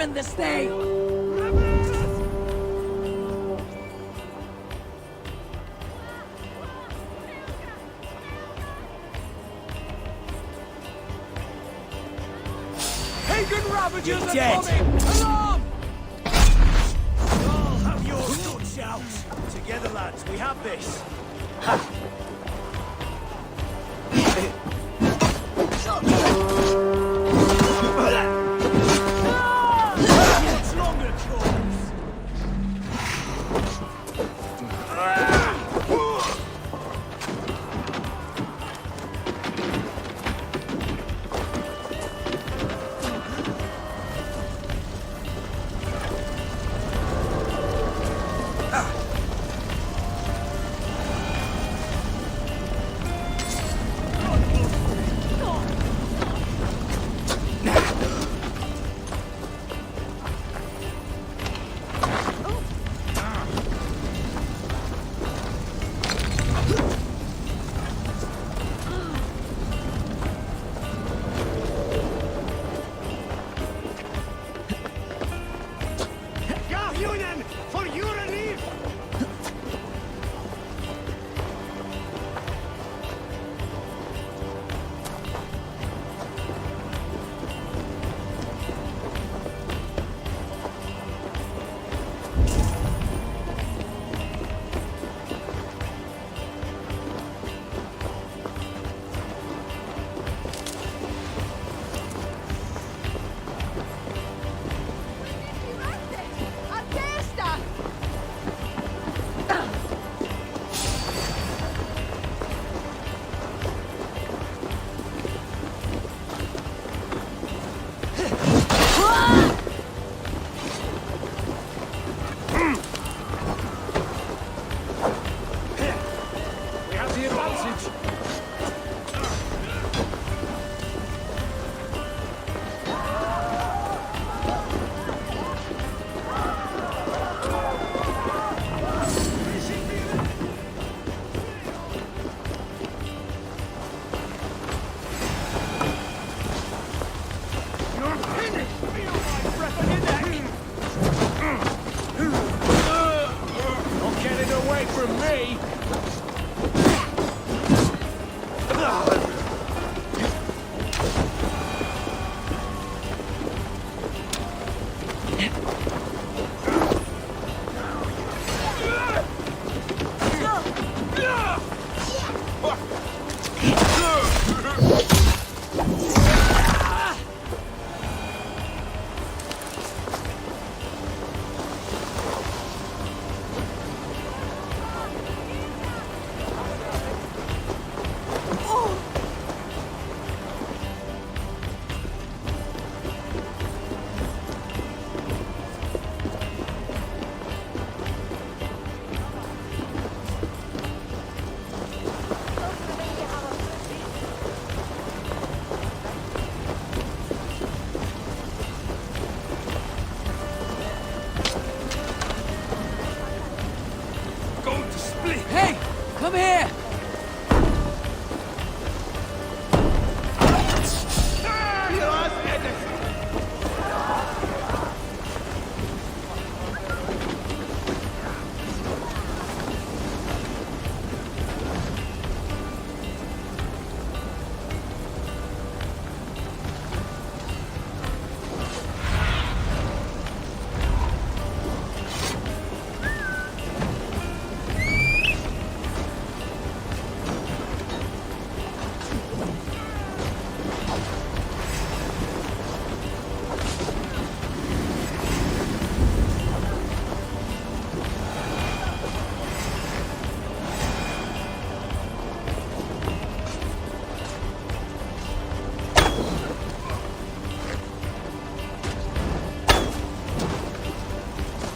even the stay! Pagan ravagers are dead. coming! Alarm! I'll have your guts out. Together, lads, we have this. Much longer, Claws. Union, for your relief! We have the advantage. You're finished! Feel my breath on your neck! Not getting away from me! Going to split! Hey! Come here!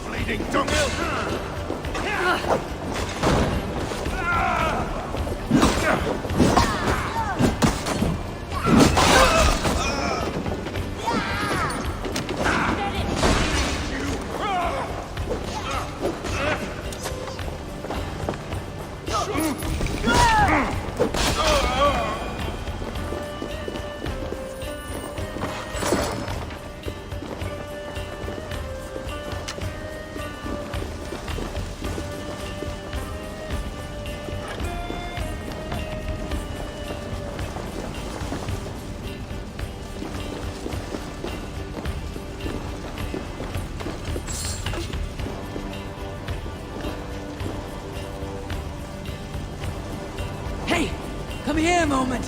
Bleeding dunghill! come here moment.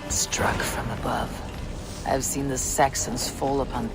Struck from above. I've seen the Saxons fall upon...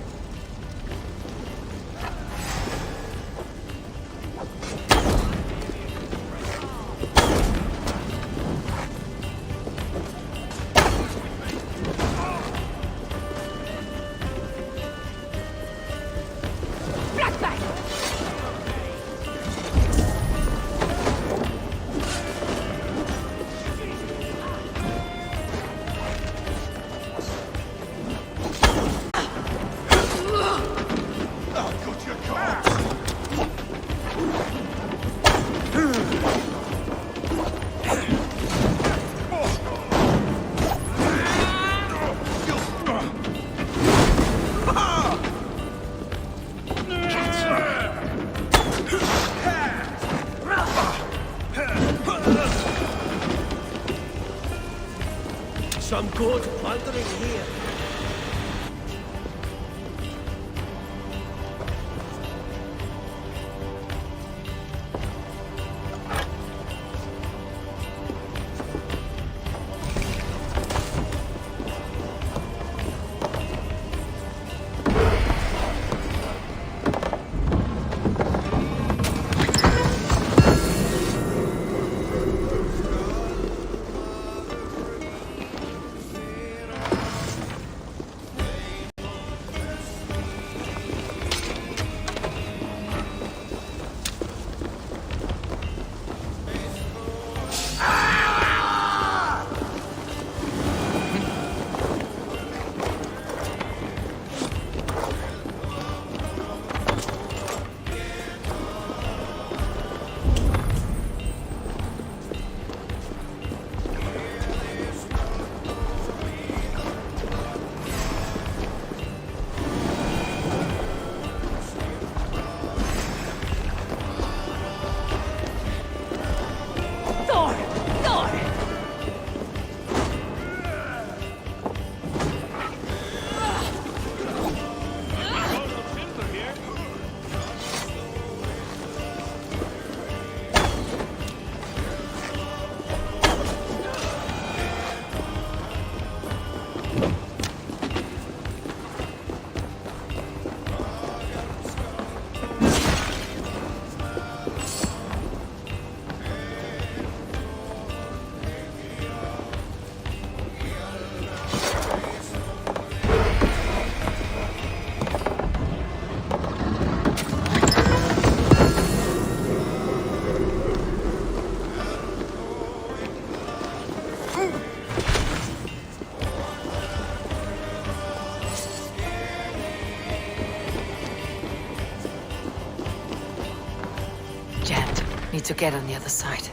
Some good plundering here. Need to get on the other side.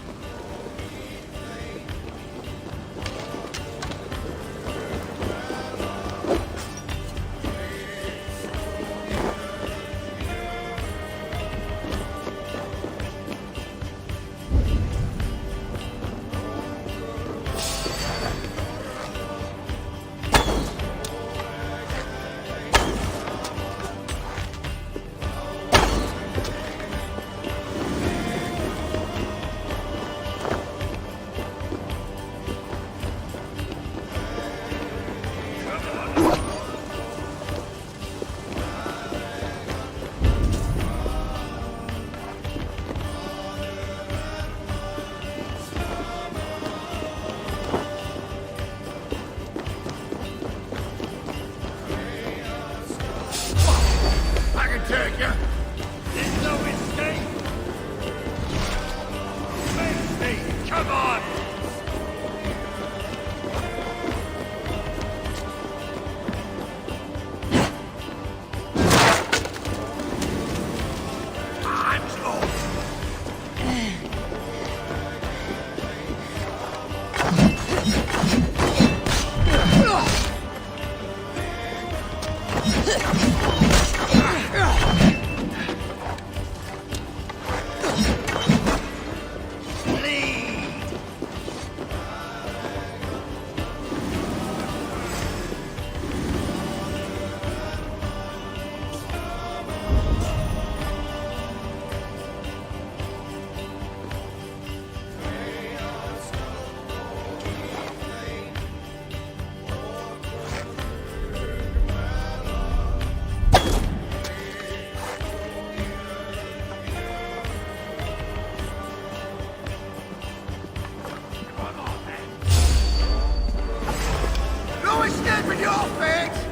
with your feet!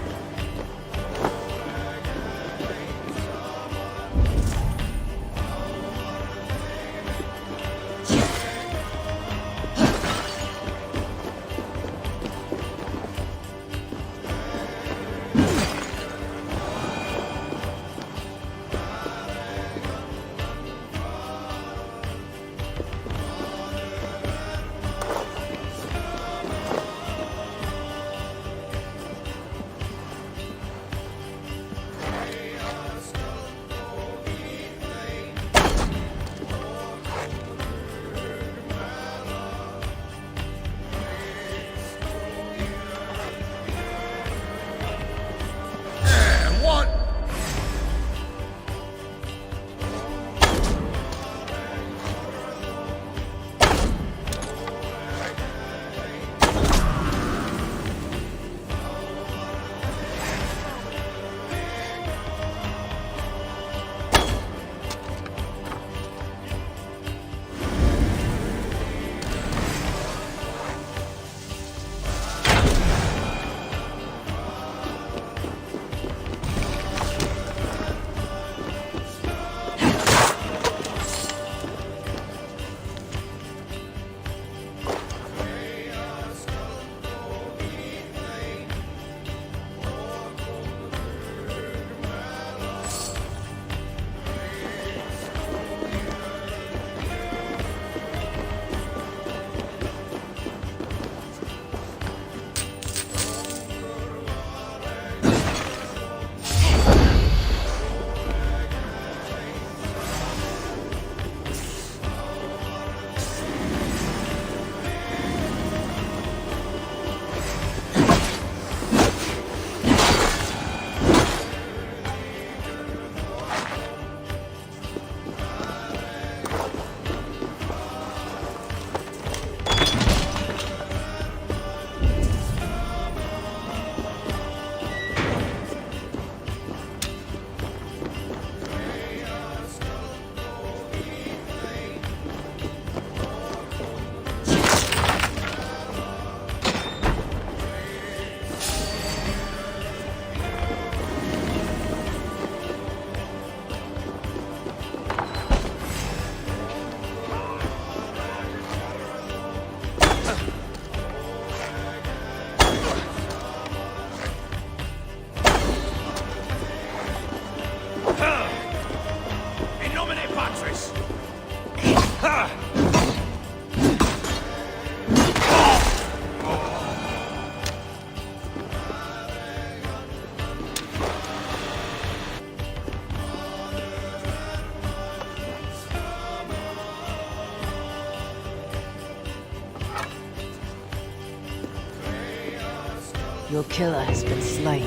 Your killer has been slain.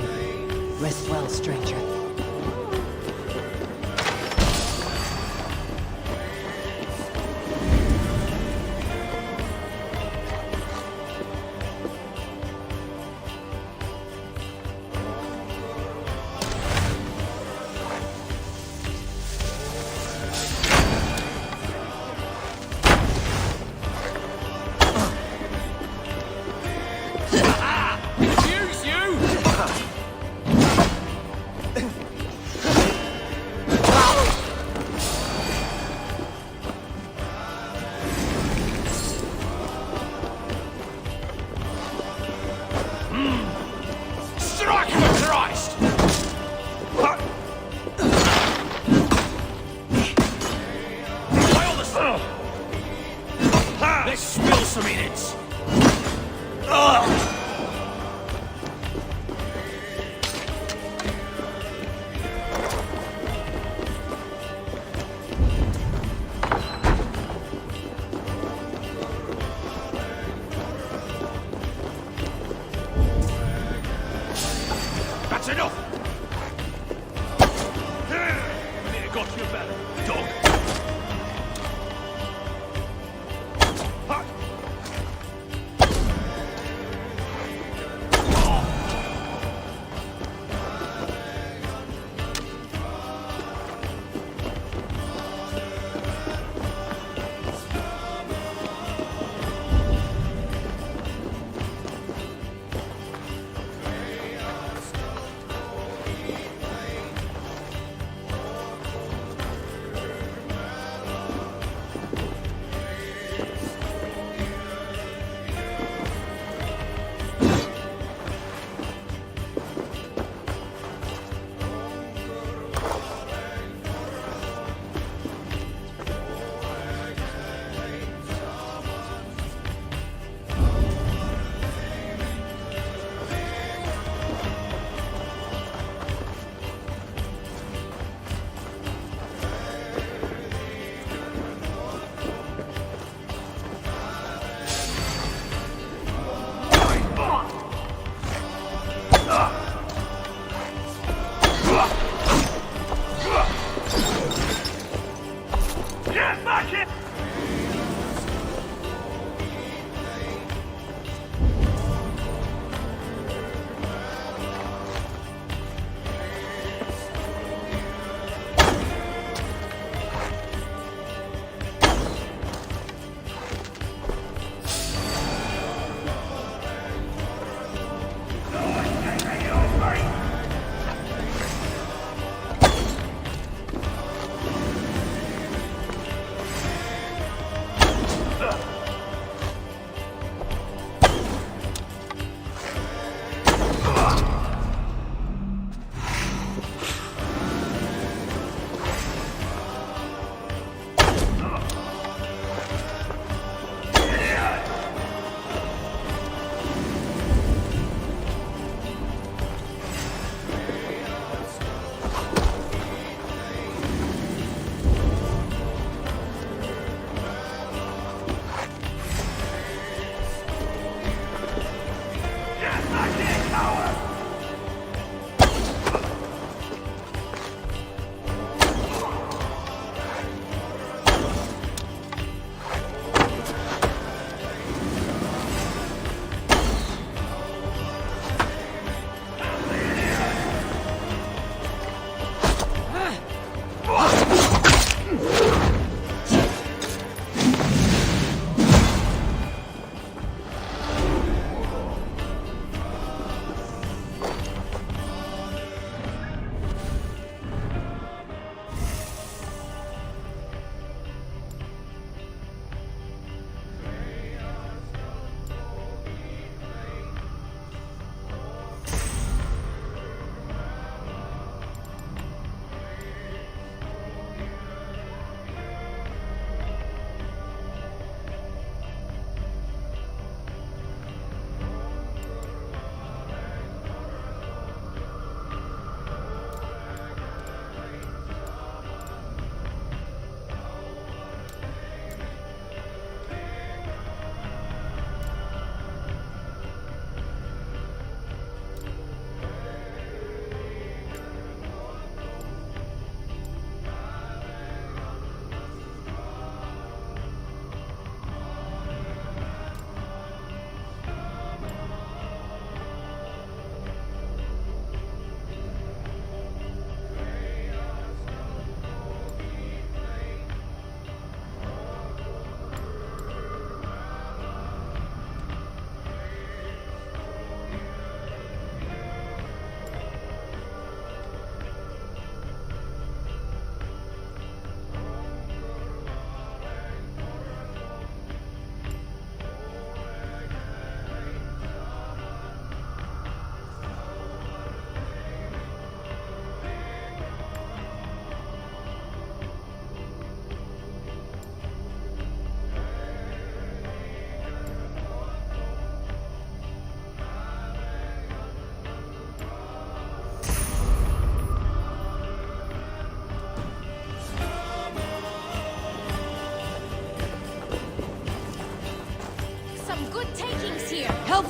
Rest well, stranger. Let's spill some innards. That's enough. I need to got you better, dog.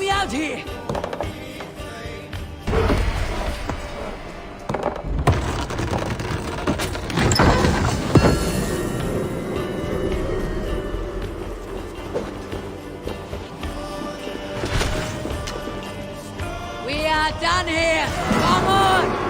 me out here! We are done here! Come on!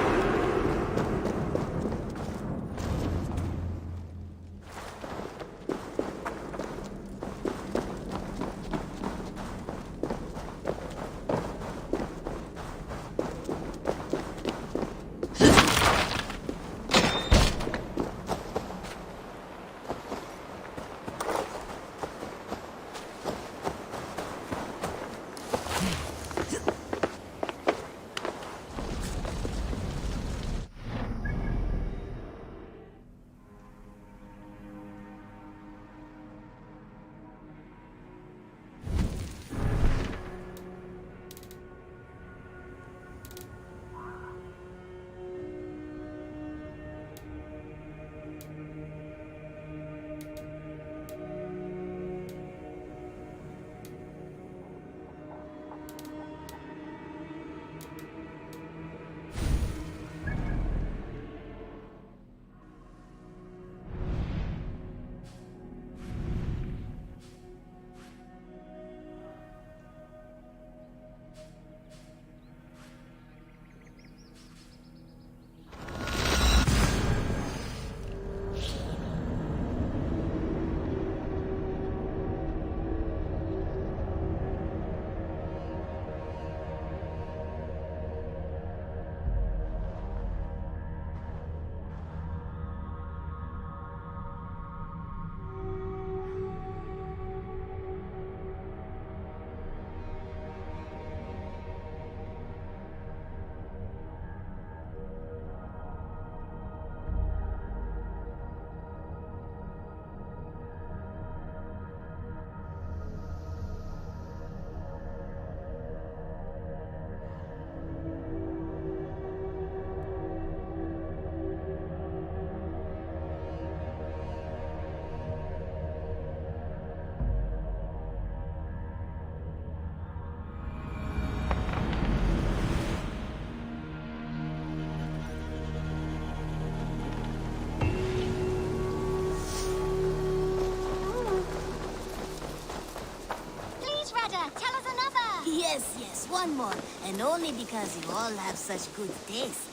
Yes, one more. And only because you all have such good taste.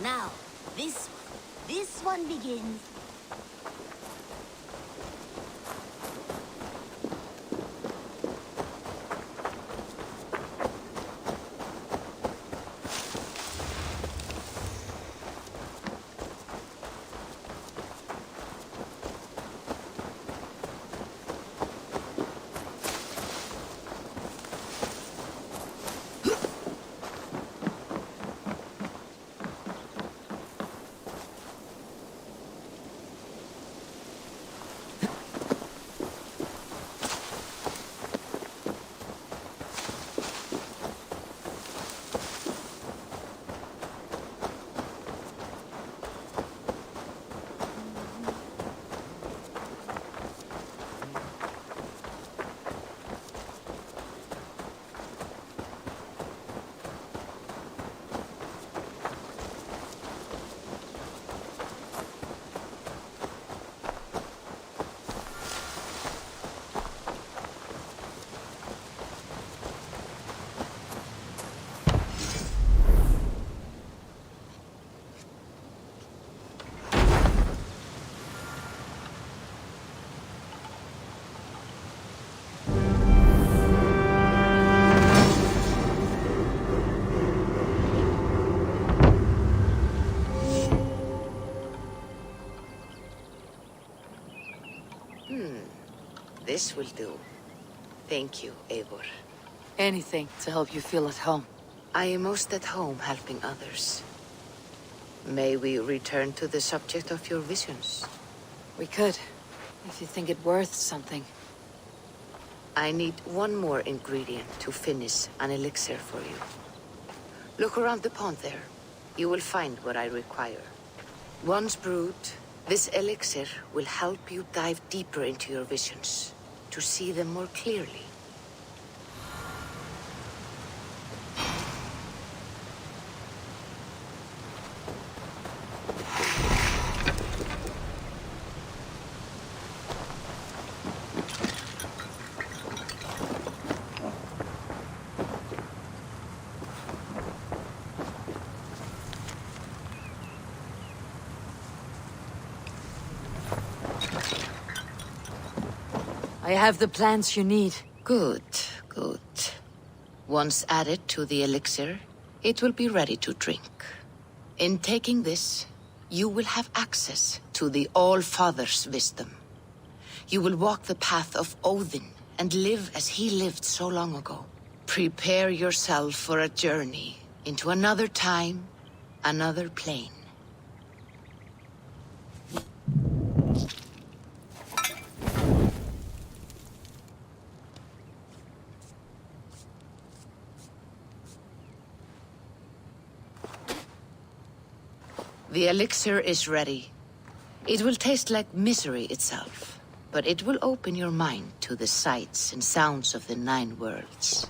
Now, this one begins. This will do. Thank you, Eivor. Anything to help you feel at home. I am most at home helping others. May we return to the subject of your visions? We could, if you think it worth something. I need one more ingredient to finish an elixir for you. Look around the pond there. You will find what I require. Once brewed, this elixir will help you dive deeper into your visions, to see them more clearly. I have the plants you need. Good, good. Once added to the elixir, it will be ready to drink. In taking this, you will have access to the All-Father's wisdom. You will walk the path of Odin and live as he lived so long ago. Prepare yourself for a journey into another time, another plane. The elixir is ready. It will taste like misery itself, but it will open your mind to the sights and sounds of the 9 worlds.